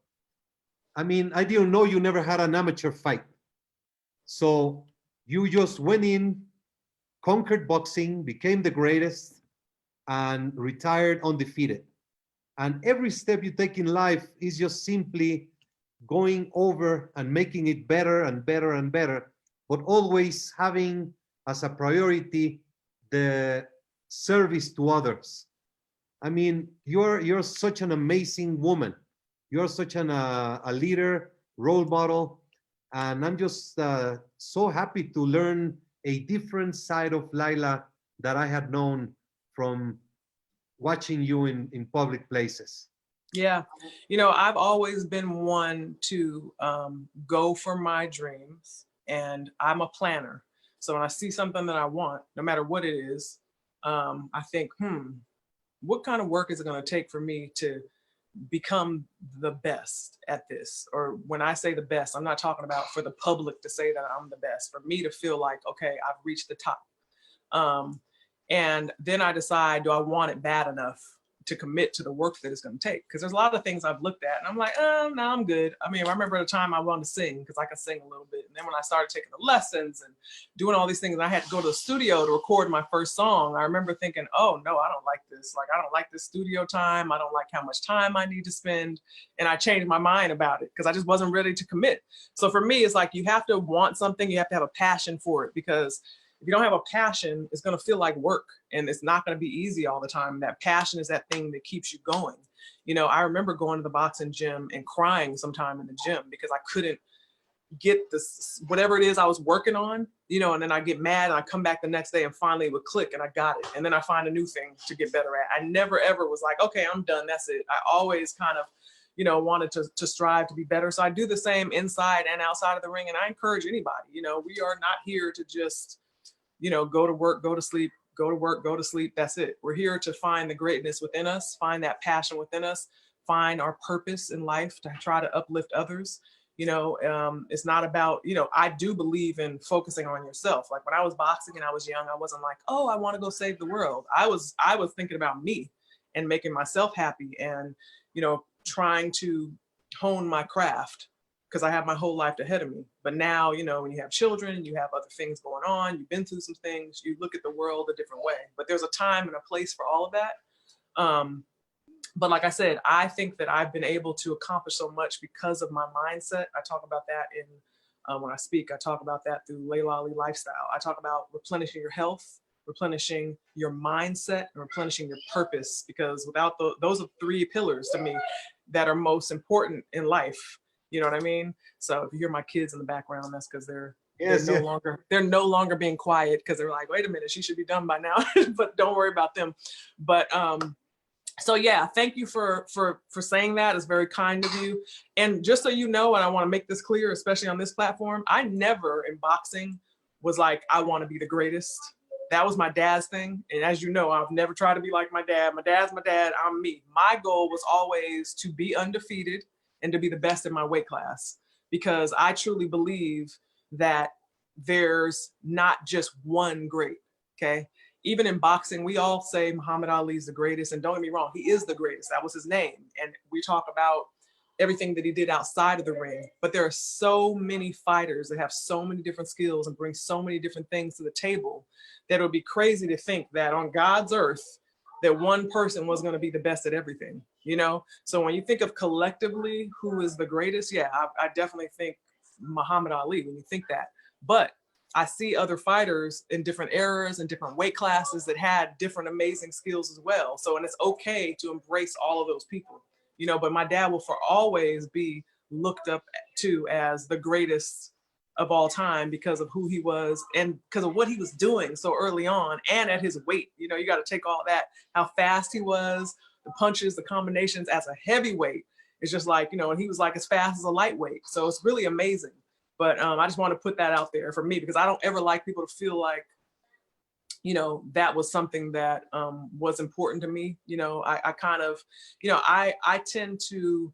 I mean, I didn't know you never had an amateur fight. So you just went in, conquered boxing, became the greatest, and retired undefeated. And every step you take in life is just simply going over and making it better and better and better, but always having as a priority the service to others. I mean, you're such an amazing woman. You're such a leader, role model, and I'm just so happy to learn a different side of Laila that I had known from watching you in public places. Yeah, you know, I've always been one to go for my dreams, and I'm a planner. So when I see something that I want, no matter what it is, I think, what kind of work is it going to take for me to become the best at this? Or when I say the best, I'm not talking about for the public to say that I'm the best, for me to feel like, okay, I've reached the top. And then I decide, do I want it bad enough to commit to the work that it's going to take? Because there's a lot of things I've looked at and I'm like, no, I'm good. I mean, I remember at a time I wanted to sing because I can sing a little bit. And then when I started taking the lessons and doing all these things, and I had to go to the studio to record my first song, I remember thinking, oh no, I don't like this. Like, I don't like this studio time. I don't like how much time I need to spend. And I changed my mind about it because I just wasn't ready to commit. So for me, it's like, you have to want something. You have to have a passion for it, because if you don't have a passion, it's going to feel like work, and it's not going to be easy all the time. That passion is that thing that keeps you going. You know, I remember going to the boxing gym and crying sometime in the gym because I couldn't get this, whatever it is I was working on, you know, and then I get mad and I come back the next day and finally it would click and I got it. And then I find a new thing to get better at. I never ever was like, okay, I'm done, that's it. I always kind of, you know, wanted to strive to be better. So I do the same inside and outside of the ring. And I encourage anybody, you know, we are not here to just, you know, go to work, go to sleep, go to work, go to sleep. That's it. We're here to find the greatness within us, find that passion within us, find our purpose in life, to try to uplift others. You know, it's not about, you know, I do believe in focusing on yourself. Like when I was boxing and I was young, I wasn't like, oh, I want to go save the world. I was thinking about me and making myself happy and, you know, trying to hone my craft because I have my whole life ahead of me. But now, you know, when you have children, you have other things going on, you've been through some things, you look at the world a different way. But there's a time and a place for all of that. But like I said, I think that I've been able to accomplish so much because of my mindset. I talk about that in when I speak. I talk about that through Laila Ali Lifestyle. I talk about replenishing your health, replenishing your mindset, and replenishing your purpose. Because without those are 3 pillars to me that are most important in life. You know what I mean? So if you hear my kids in the background, that's because they're no longer being quiet because they're like, wait a minute, she should be done by now. But don't worry about them. But so yeah, thank you for saying that. It's very kind of you. And just so you know, and I want to make this clear, especially on this platform, I never in boxing was like, I want to be the greatest. That was my dad's thing. And as you know, I've never tried to be like my dad. My dad's my dad, I'm me. My goal was always to be undefeated and to be the best in my weight class, because I truly believe that there's not just one great, okay? Even in boxing, we all say Muhammad Ali is the greatest, and don't get me wrong, he is the greatest. That was his name. And we talk about everything that he did outside of the ring, but there are so many fighters that have so many different skills and bring so many different things to the table that it would be crazy to think that on God's earth, that one person was going to be the best at everything, you know? So when you think of collectively who is the greatest, yeah, I definitely think Muhammad Ali when you think that. But I see other fighters in different eras and different weight classes that had different amazing skills as well. So, and it's okay to embrace all of those people, you know, but my dad will for always be looked up to as the greatest of all time because of who he was and because of what he was doing so early on and at his weight. You know, you got to take all that, how fast he was, the punches, the combinations as a heavyweight. It's just like, you know, and he was like as fast as a lightweight. So it's really amazing. But I just want to put that out there for me because I don't ever like people to feel like, you know, that was something that was important to me. You know, I kind of, you know, I tend to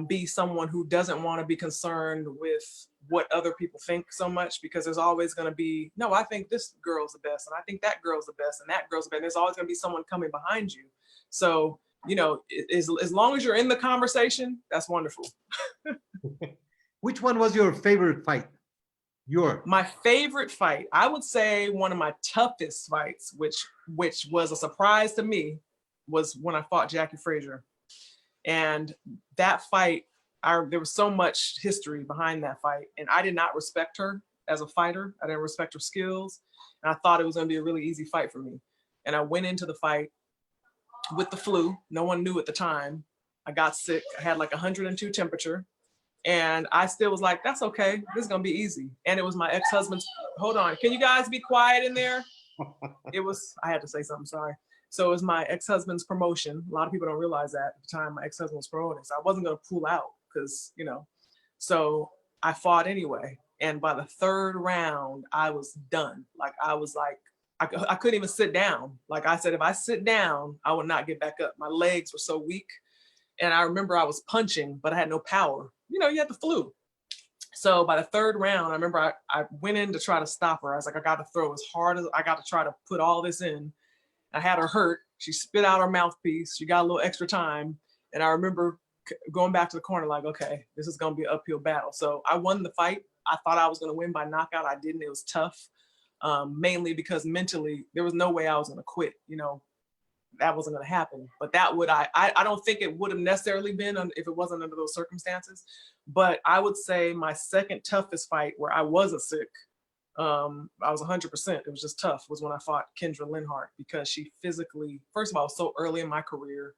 be someone who doesn't want to be concerned with what other people think so much, because there's always going to be, no, I think this girl's the best and I think that girl's the best and that girl's the best. And there's always going to be someone coming behind you. So, you know, as long as you're in the conversation, that's wonderful. Which one was your favorite fight? My favorite fight, I would say one of my toughest fights, which was a surprise to me, was when I fought Jackie Frazier. And that fight, there was so much history behind that fight, and I did not respect her as a fighter. I didn't respect her skills, and I thought it was going to be a really easy fight for me. And I went into the fight with the flu. No one knew at the time. I got sick. I had like 102 temperature. And I still was like, that's okay. This is going to be easy. And it was my ex-husband's, hold on. Can you guys be quiet in there? I had to say something, sorry. So it was my ex-husband's promotion. A lot of people don't realize that at the time my ex-husband was promoting. So I wasn't going to pull out because, you know, so I fought anyway. And by the 3rd round, I was done. Like, I was like, I couldn't even sit down. Like I said, if I sit down, I would not get back up. My legs were so weak. And I remember I was punching, but I had no power. You know, you had the flu. So by the 3rd round, I remember I went in to try to stop her. I was like, I got to throw as hard as I got to try to put all this in. I had her hurt. She spit out her mouthpiece. She got a little extra time. And I remember going back to the corner like, okay, this is going to be an uphill battle. So I won the fight. I thought I was going to win by knockout. I didn't. It was tough, mainly because mentally there was no way I was going to quit. You know, that wasn't going to happen. But that would, I don't think it would have necessarily been if it wasn't under those circumstances. But I would say my second toughest fight where I wasn't sick, I was 100%. It was just tough, was when I fought Kendra Linhart, because she physically, first of all, so early in my career,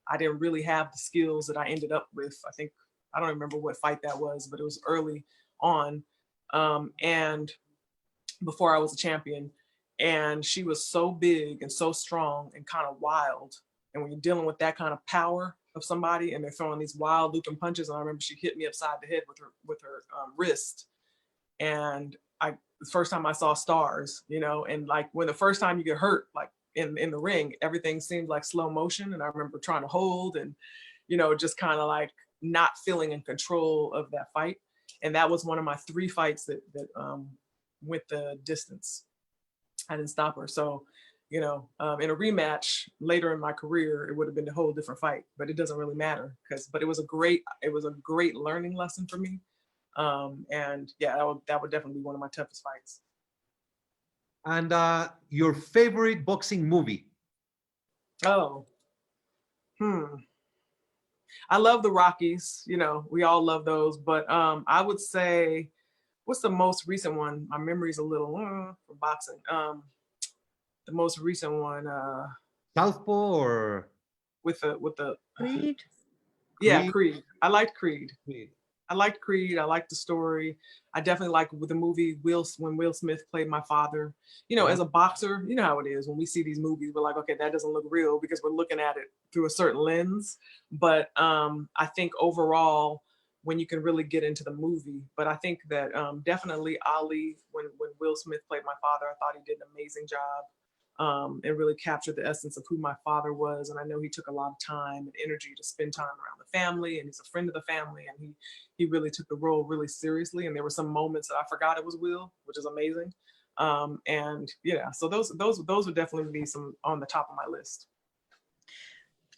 I didn't really have the skills that I ended up with. I don't remember what fight that was, but it was early on, and before I was a champion. And she was so big and so strong and kind of wild. And when you're dealing with that kind of power of somebody and they're throwing these wild looping punches, and I remember she hit me upside the head with her wrist. And the first time I saw stars, you know, and like when the first time you get hurt, like in the ring, everything seemed like slow motion. And I remember trying to hold and, you know, just kind of like not feeling in control of that fight. And that was one of my 3 fights that went the distance. I didn't stop her. So, you know, in a rematch later in my career, it would have been a whole different fight, but it doesn't really matter but it was a great learning lesson for me. And yeah, that would definitely be one of my toughest fights. And your favorite boxing movie? Oh, I love the Rockies. You know, we all love those, but I would say, what's the most recent one? My memory's a little for boxing. The most recent one, Southpaw or with the Creed? yeah, Creed. I liked Creed. Creed. I liked Creed. I liked the story. I definitely liked with the movie when Will Smith played my father. You know, as a boxer, you know how it is when we see these movies, we're like, okay, that doesn't look real because we're looking at it through a certain lens. But I think overall, when you can really get into the movie, but I think that definitely Ali, when Will Smith played my father, I thought he did an amazing job. It really captured the essence of who my father was. And I know he took a lot of time and energy to spend time around the family, and he's a friend of the family, and he really took the role really seriously. And there were some moments that I forgot it was Will, which is amazing. And yeah, so those would definitely be some on the top of my list.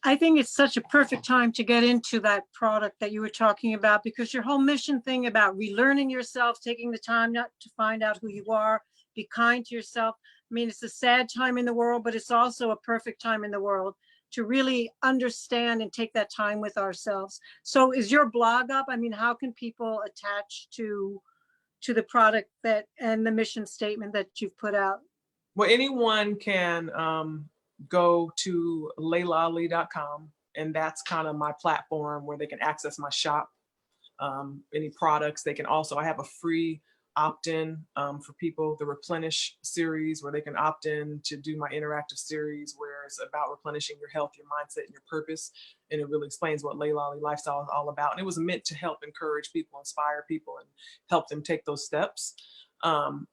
I think it's such a perfect time to get into that product that you were talking about, because your whole mission thing about relearning yourself, taking the time not to find out who you are, be kind to yourself. I mean, it's a sad time in the world, but it's also a perfect time in the world to really understand and take that time with ourselves. So is your blog up? I mean, how can people attach to the product that and the mission statement that you've put out? Well, anyone can go to LailaAli.com, and that's kind of my platform where they can access my shop, any products. They can also, I have a free opt-in for people, the Replenish series, where they can opt in to do my interactive series where it's about replenishing your health, your mindset, and your purpose. And it really explains what Laila Ali Lifestyle is all about. And it was meant to help encourage people, inspire people, and help them take those steps.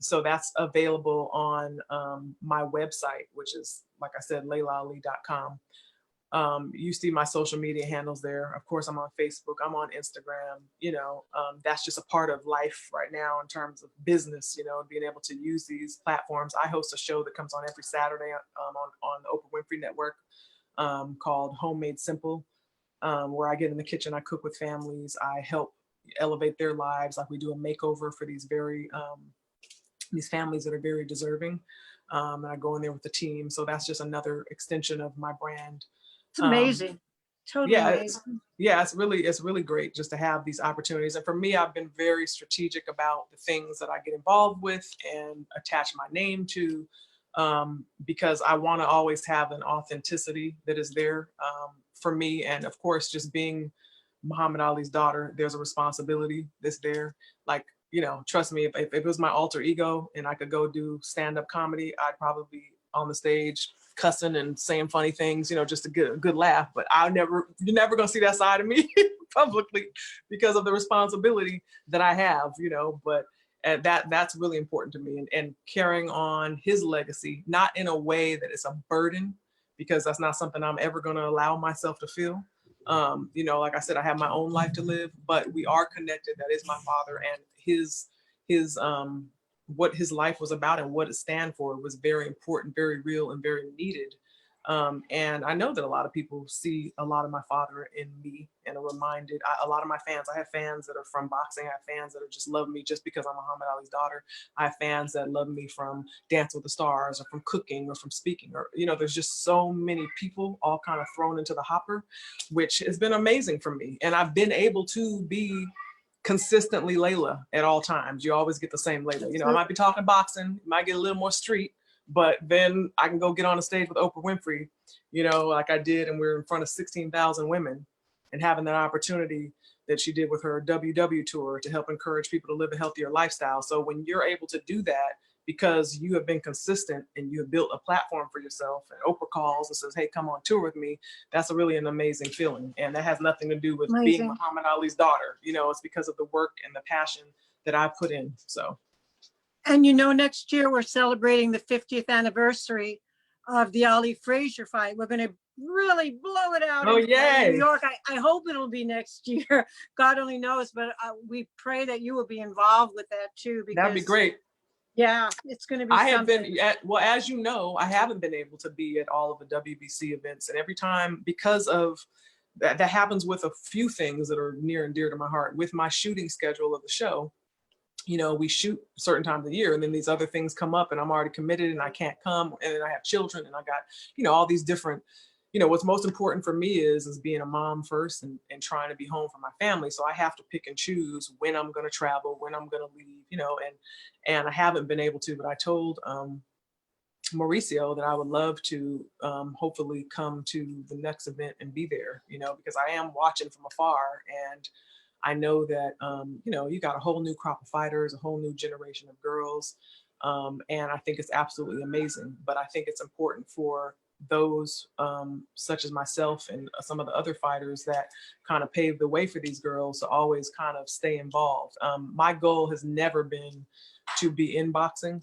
So that's available on my website, which is, like I said, LailaAli.com. You see my social media handles there. Of course, I'm on Facebook, I'm on Instagram. You know, that's just a part of life right now in terms of business, you know, being able to use these platforms. I host a show that comes on every Saturday on the Oprah Winfrey Network called Homemade Simple, where I get in the kitchen, I cook with families, I help elevate their lives. Like we do a makeover for these families that are very deserving. And I go in there with the team. So that's just another extension of my brand. It's amazing. Totally amazing. It's really great just to have these opportunities. And for me, I've been very strategic about the things that I get involved with and attach my name to, because I want to always have an authenticity that is there for me. And of course, just being Muhammad Ali's daughter, there's a responsibility that's there. Like, you know, trust me, if it was my alter ego and I could go do stand-up comedy, I'd probably be on the stage cussing and saying funny things, you know, just to get a good laugh. But you're never gonna see that side of me publicly because of the responsibility that I have, you know. But that's really important to me, and carrying on his legacy, not in a way that it's a burden, because that's not something I'm ever gonna allow myself to feel. You know, like I said, I have my own life to live, but we are connected. That is my father, and his what his life was about and what it stands for was very important, very real, and very needed. And I know that a lot of people see a lot of my father in me and are reminded. A lot of my fans, I have fans that are from boxing. I have fans that are just love me just because I'm Muhammad Ali's daughter. I have fans that love me from Dance with the Stars or from cooking or from speaking, or, you know, there's just so many people all kind of thrown into the hopper, which has been amazing for me. And I've been able to be consistently Laila at all times. You always get the same Laila. You know, I might be talking boxing, might get a little more street, but then I can go get on a stage with Oprah Winfrey, you know, like I did, and we're in front of 16,000 women, and having that opportunity that she did with her WW tour to help encourage people to live a healthier lifestyle. So when you're able to do that because you have been consistent and you have built a platform for yourself, and Oprah calls and says, hey, come on tour with me, that's really an amazing feeling. And that has nothing to do with being Amazing. Muhammad Ali's daughter. You know, it's because of the work and the passion that I put in. So. And you know, next year we're celebrating the 50th anniversary of the Ali Frazier fight. We're going to really blow it out Oh, in yay. New York. I hope it'll be next year. God only knows, but we pray that you will be involved with that too. Because that'd be great. Yeah, it's going to be I have something. been at, well, as you know, I haven't been able to be at all of the WBC events, and every time, because of that happens with a few things that are near and dear to my heart. With my shooting schedule of the show, you know, we shoot certain times of the year, and then these other things come up and I'm already committed and I can't come, and then I have children and I got, you know, all these different, you know, what's most important for me is being a mom first and trying to be home for my family. So I have to pick and choose when I'm going to travel, when I'm going to leave, you know, and I haven't been able to, but I told Mauricio that I would love to hopefully come to the next event and be there, you know, because I am watching from afar, and I know that, you know, you got a whole new crop of fighters, a whole new generation of girls. And I think it's absolutely amazing. But I think it's important for those such as myself and some of the other fighters that kind of paved the way for these girls to always kind of stay involved. My goal has never been to be in boxing.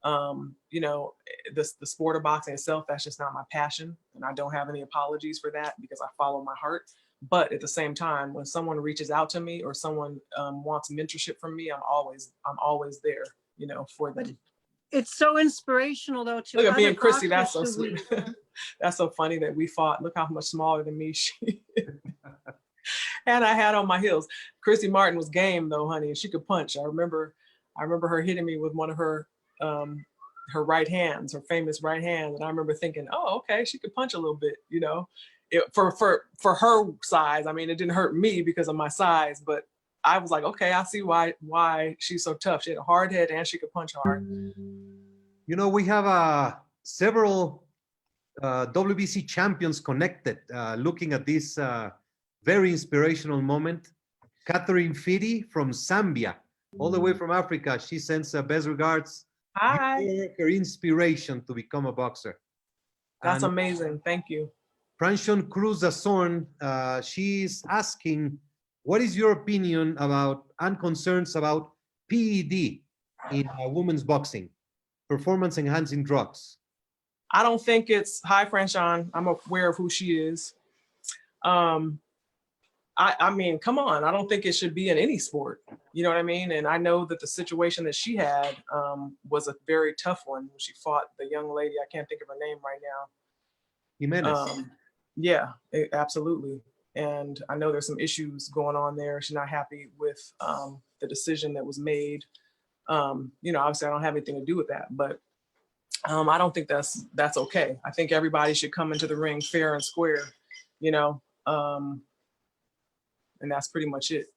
You know, the sport of boxing itself, that's just not my passion. And I don't have any apologies for that because I follow my heart. But at the same time, when someone reaches out to me or someone wants mentorship from me, I'm always there, you know, for them. But it's so inspirational though. To look at me and Chrissy, boxers that's so sweet. That's so funny that we fought. Look how much smaller than me she is. And I had on my heels. Chrissy Martin was game though, honey, and she could punch. I remember her hitting me with one of her right hands, her famous right hand. And I remember thinking, oh, okay, she could punch a little bit, you know. For her size, I mean, it didn't hurt me because of my size, but I was like, okay, I see why she's so tough. She had a hard head and she could punch hard. You know, we have several WBC champions connected, looking at this very inspirational moment. Catherine Fiti from Zambia, all the way from Africa. She sends best regards. Hi. You were her inspiration to become a boxer. That's And amazing. Thank you. Franchon Cruz Azorn, she's asking, what is your opinion about and concerns about PED in women's boxing, performance enhancing drugs? I don't think it's, hi, Franchon. I'm aware of who she is. I mean, come on. I don't think it should be in any sport. You know what I mean? And I know that the situation that she had was a very tough one when she fought the young lady. I can't think of her name right now. Jimenez. Yeah, absolutely. And I know there's some issues going on there. She's not happy with the decision that was made. You know, obviously I don't have anything to do with that, but I don't think that's okay. I think everybody should come into the ring fair and square, you know, and that's pretty much it.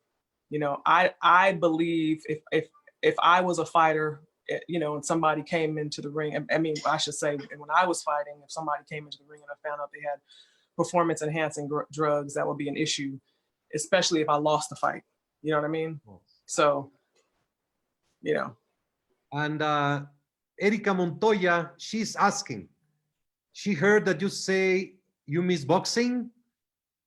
You know, I believe if I was a fighter, you know, and somebody came into the ring, I mean, I should say, when I was fighting, if somebody came into the ring and I found out they had performance enhancing drugs, that would be an issue, especially if I lost the fight. You know what I mean? So, you know. And Erika Montoya, she's asking, she heard that you say you miss boxing.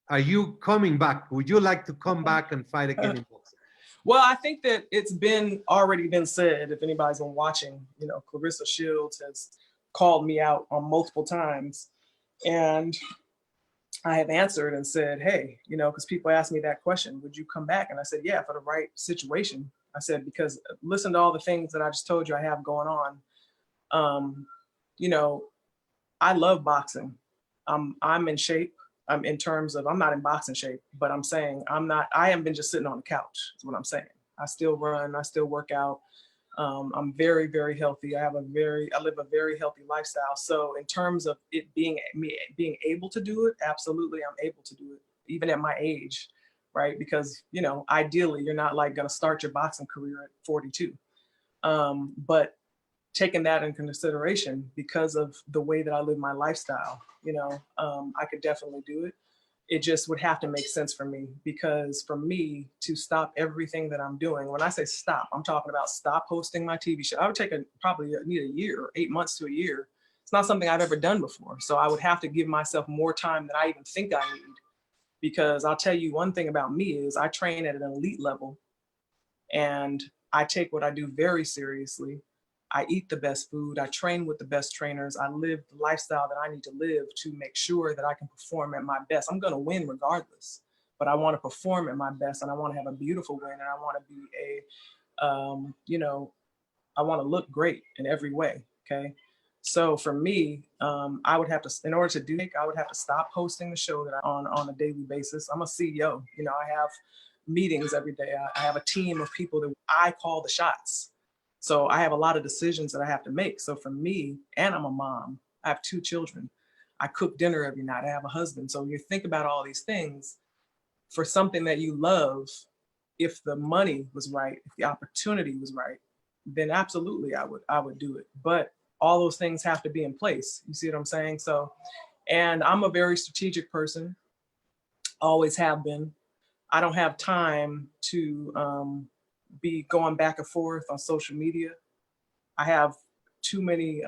Are you coming back? Would you like to come back and fight again in boxing? Well, I think that it's already been said, if anybody's been watching, you know, Clarissa Shields has called me out on multiple times. And I have answered and said, hey, you know, because people ask me that question, would you come back? And I said, yeah, for the right situation. I said, because listen to all the things that I just told you I have going on. You know, I love boxing. I'm in shape. In terms of, I'm not in boxing shape, but I'm saying I haven't been just sitting on the couch, is what I'm saying. I still run, I still work out. I'm very, very healthy. I live a very healthy lifestyle. So in terms of it being able to do it, absolutely, I'm able to do it, even at my age, right? Because, you know, ideally, you're not like going to start your boxing career at 42. But taking that into consideration, because of the way that I live my lifestyle, you know, I could definitely do it. it just would have to make sense for me, because for me to stop everything that I'm doing, when I say stop, I'm talking about stop hosting my TV show. I would probably need a year, or 8 months to a year. It's not something I've ever done before. So I would have to give myself more time than I even think I need, because I'll tell you one thing about me is I train at an elite level, and I take what I do very seriously. I eat the best food. I train with the best trainers. I live the lifestyle that I need to live to make sure that I can perform at my best. I'm going to win regardless, but I want to perform at my best, and I want to have a beautiful win, and I want to be I want to look great in every way. Okay. So for me, I would have to, in order to do it, I would have to stop hosting the show that on a daily basis. I'm a CEO. I have meetings every day. I have a team of people that I call the shots. So I have a lot of decisions that I have to make. So for me, and I'm a mom, I have 2 children. I cook dinner every night. I have a husband. So you think about all these things for something that you love. If the money was right, if the opportunity was right, then absolutely I would do it. But all those things have to be in place. You see what I'm saying? So, and I'm a very strategic person, always have been. I don't have time to be going back and forth on social media. I have too many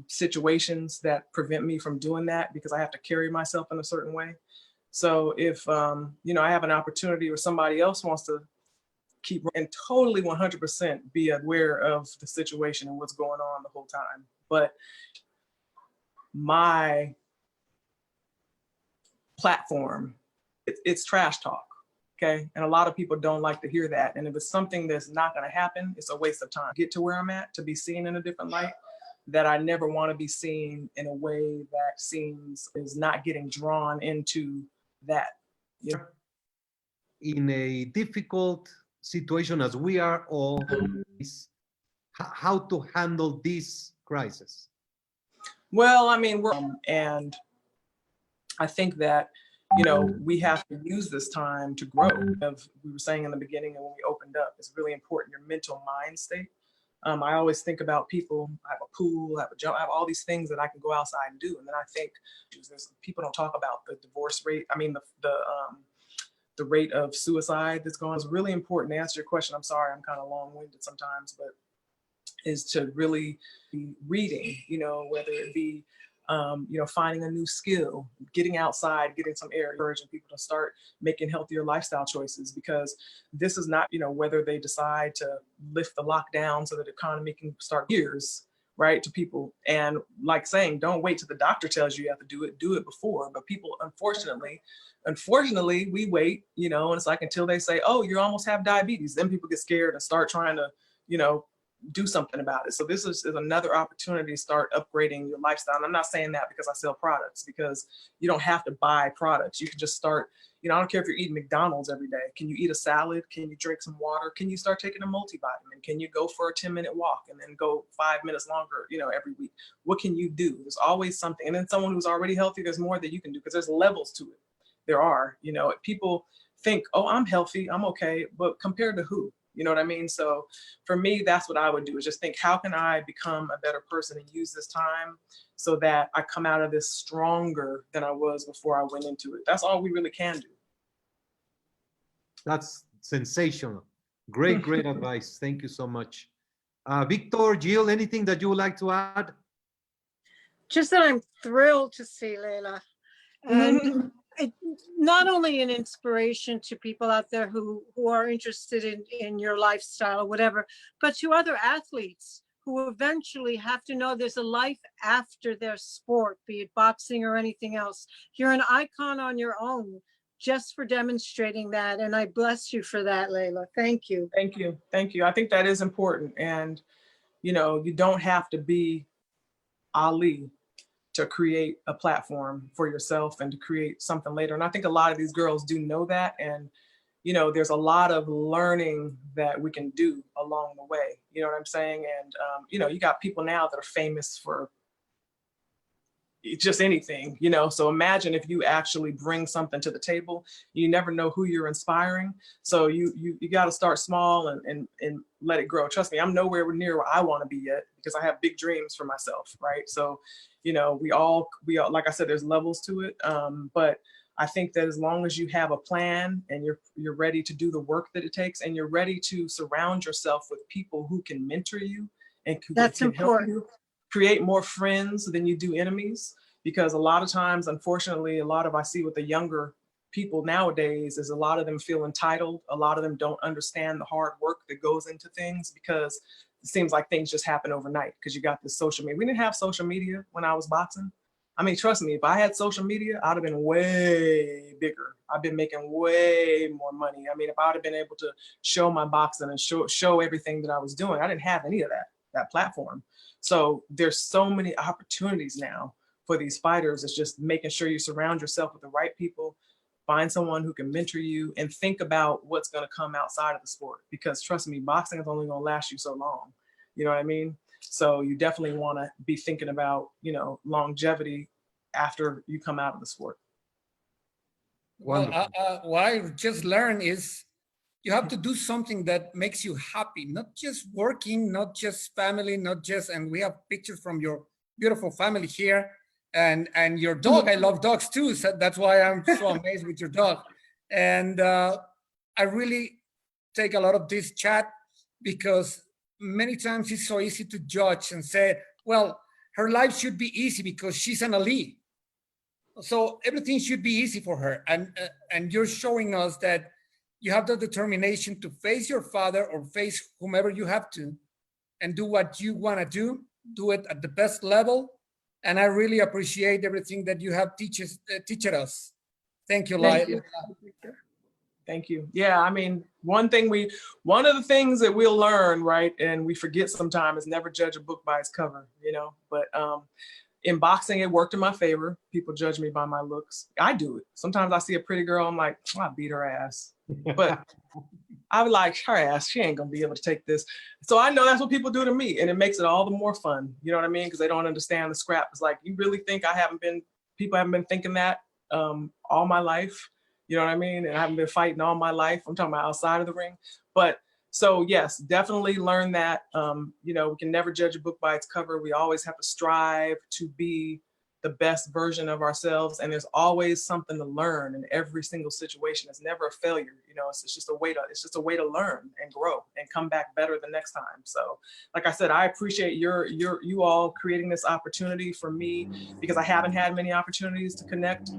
situations that prevent me from doing that, because I have to carry myself in a certain way. So if, I have an opportunity, or somebody else wants to keep and totally 100% be aware of the situation and what's going on the whole time. But my platform, it's trash talk. Okay. And a lot of people don't like to hear that. And if it's something that's not going to happen, it's a waste of time. Get to where I'm at, to be seen in a different light, that I never want to be seen in a way that is not getting drawn into that. In a difficult situation as we are all, how to handle this crisis? Well, I mean, and I think that, we have to use this time to grow. As we were saying in the beginning and when we opened up, it's really important, your mental mind state. I always think about people. I have a pool, I have a jump, I have all these things that I can go outside and do. And then I think people don't talk about the divorce rate. I mean, the rate of suicide that's going on. Is really important. To answer your question, I'm sorry, I'm kind of long-winded sometimes, but is to really be reading, whether it be finding a new skill, getting outside, getting some air, encouraging people to start making healthier lifestyle choices, because this is not, whether they decide to lift the lockdown so that the economy can start years, right, to people. And like saying, don't wait till the doctor tells you have to do it before. But people, unfortunately, we wait, and it's like until they say, oh, you almost have diabetes. Then people get scared and start trying to, do something about it. So this is another opportunity to start upgrading your lifestyle. And I'm not saying that because I sell products, because you don't have to buy products. You can just start, I don't care if you're eating McDonald's every day. Can you eat a salad? Can you drink some water? Can you start taking a multivitamin? Can you go for a 10-minute walk and then go 5 minutes longer, every week? What can you do? There's always something. And then someone who's already healthy, there's more that you can do, because there's levels to it. There are, people think, oh, I'm healthy, I'm okay. But compared to who? You know what I mean? So for me, that's what I would do, is just think, how can I become a better person and use this time so that I come out of this stronger than I was before I went into it? That's all we really can do. That's sensational. Great advice. Thank you so much. Victor, Jill, anything that you would like to add? Just that I'm thrilled to see Laila. And not only an inspiration to people out there who are interested in your lifestyle or whatever, but to other athletes who eventually have to know there's a life after their sport, be it boxing or anything else. You're an icon on your own, just for demonstrating that. And I bless you for that, Laila. Thank you. Thank you. Thank you. I think that is important. And, you don't have to be Ali to create a platform for yourself and to create something later. And I think a lot of these girls do know that. And, there's a lot of learning that we can do along the way. You know what I'm saying? And, you got people now that are famous for just anything, so imagine if you actually bring something to the table. You never know who you're inspiring. So you got to start small and let it grow. Trust me, I'm nowhere near where I want to be yet, because I have big dreams for myself, right? So we all, like I said, there's levels to it, but I think that as long as you have a plan and you're ready to do the work that it takes, and you're ready to surround yourself with people who can mentor you and That's can help important. you create more friends than you do enemies. Because a lot of times, unfortunately, I see with the younger people nowadays is a lot of them feel entitled. A lot of them don't understand the hard work that goes into things, because it seems like things just happen overnight because you got this social media. We didn't have social media when I was boxing. I mean, trust me, if I had social media, I'd have been way bigger. I've been making way more money. I mean, if I would have been able to show my boxing and show everything that I was doing, I didn't have any of that platform. So there's so many opportunities now for these fighters. It's just making sure you surround yourself with the right people, find someone who can mentor you, and think about what's going to come outside of the sport. Because trust me, boxing is only going to last you so long. You know what I mean? So you definitely want to be thinking about, longevity after you come out of the sport. Well, what I just learned is you have to do something that makes you happy, not just working, not just family, and we have pictures from your beautiful family here and your dog. I love dogs too. So that's why I'm so amazed with your dog. And I really take a lot of this chat because many times it's so easy to judge and say, well, her life should be easy because she's an elite. So everything should be easy for her. And you're showing us that you have the determination to face your father or face whomever you have to and do what you want to do it at the best level. And I really appreciate everything that you have teach us. Thank you, Laila. Thank you. Yeah, I mean, one of the things that we'll learn, right, and we forget sometimes, is never judge a book by its cover, but in boxing, it worked in my favor. People judge me by my looks. I do it. Sometimes I see a pretty girl, I'm like, I beat her ass. But I would like, her ass, she ain't gonna be able to take this. So I know that's what people do to me, and it makes it all the more fun. You know what I mean? Because they don't understand the scrap. It's like, you really think people haven't been thinking that all my life? You know what I mean? And I haven't been fighting all my life. I'm talking about outside of the ring. But so yes, definitely learn that, we can never judge a book by its cover. We always have to strive to be the best version of ourselves. And there's always something to learn in every single situation. It's never a failure. It's just a way to learn and grow and come back better the next time. So like I said, I appreciate you all creating this opportunity for me, because I haven't had many opportunities to connect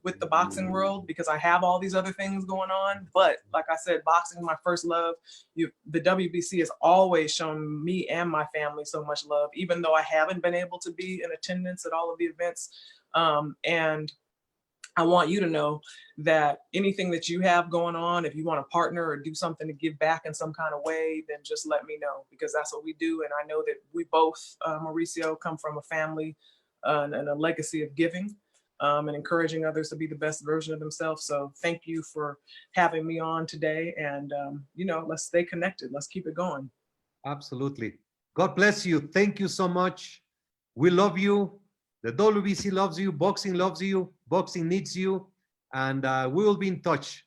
with the boxing world because I have all these other things going on. But like I said, boxing is my first love. The WBC has always shown me and my family so much love, even though I haven't been able to be in attendance at all of the events. And I want you to know that anything that you have going on, if you want to partner or do something to give back in some kind of way, then just let me know, because that's what we do. And I know that we both, Mauricio, come from a family and a legacy of giving and encouraging others to be the best version of themselves. So thank you for having me on today. And, let's stay connected. Let's keep it going. Absolutely. God bless you. Thank you so much. We love you. The WBC loves you. Boxing loves you. Boxing needs you. And we will be in touch.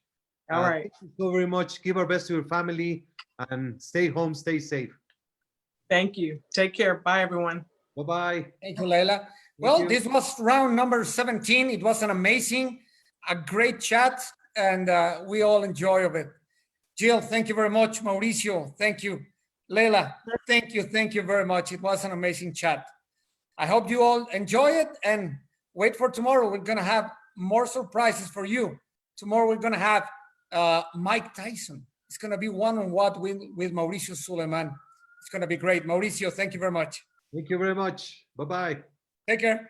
All right. Thank you so very much. Give our best to your family and stay home, stay safe. Thank you. Take care. Bye, everyone. Bye-bye. Thank you, Laila. Well, this was round number 17. It was a great chat, and we all enjoy of it. Jill, thank you very much. Mauricio, thank you. Laila, thank you very much. It was an amazing chat. I hope you all enjoy it, and wait for tomorrow. We're going to have more surprises for you. Tomorrow, we're going to have Mike Tyson. It's going to be one-on-one with Mauricio Suleiman. It's going to be great. Mauricio, thank you very much. Thank you very much. Bye-bye. Take care.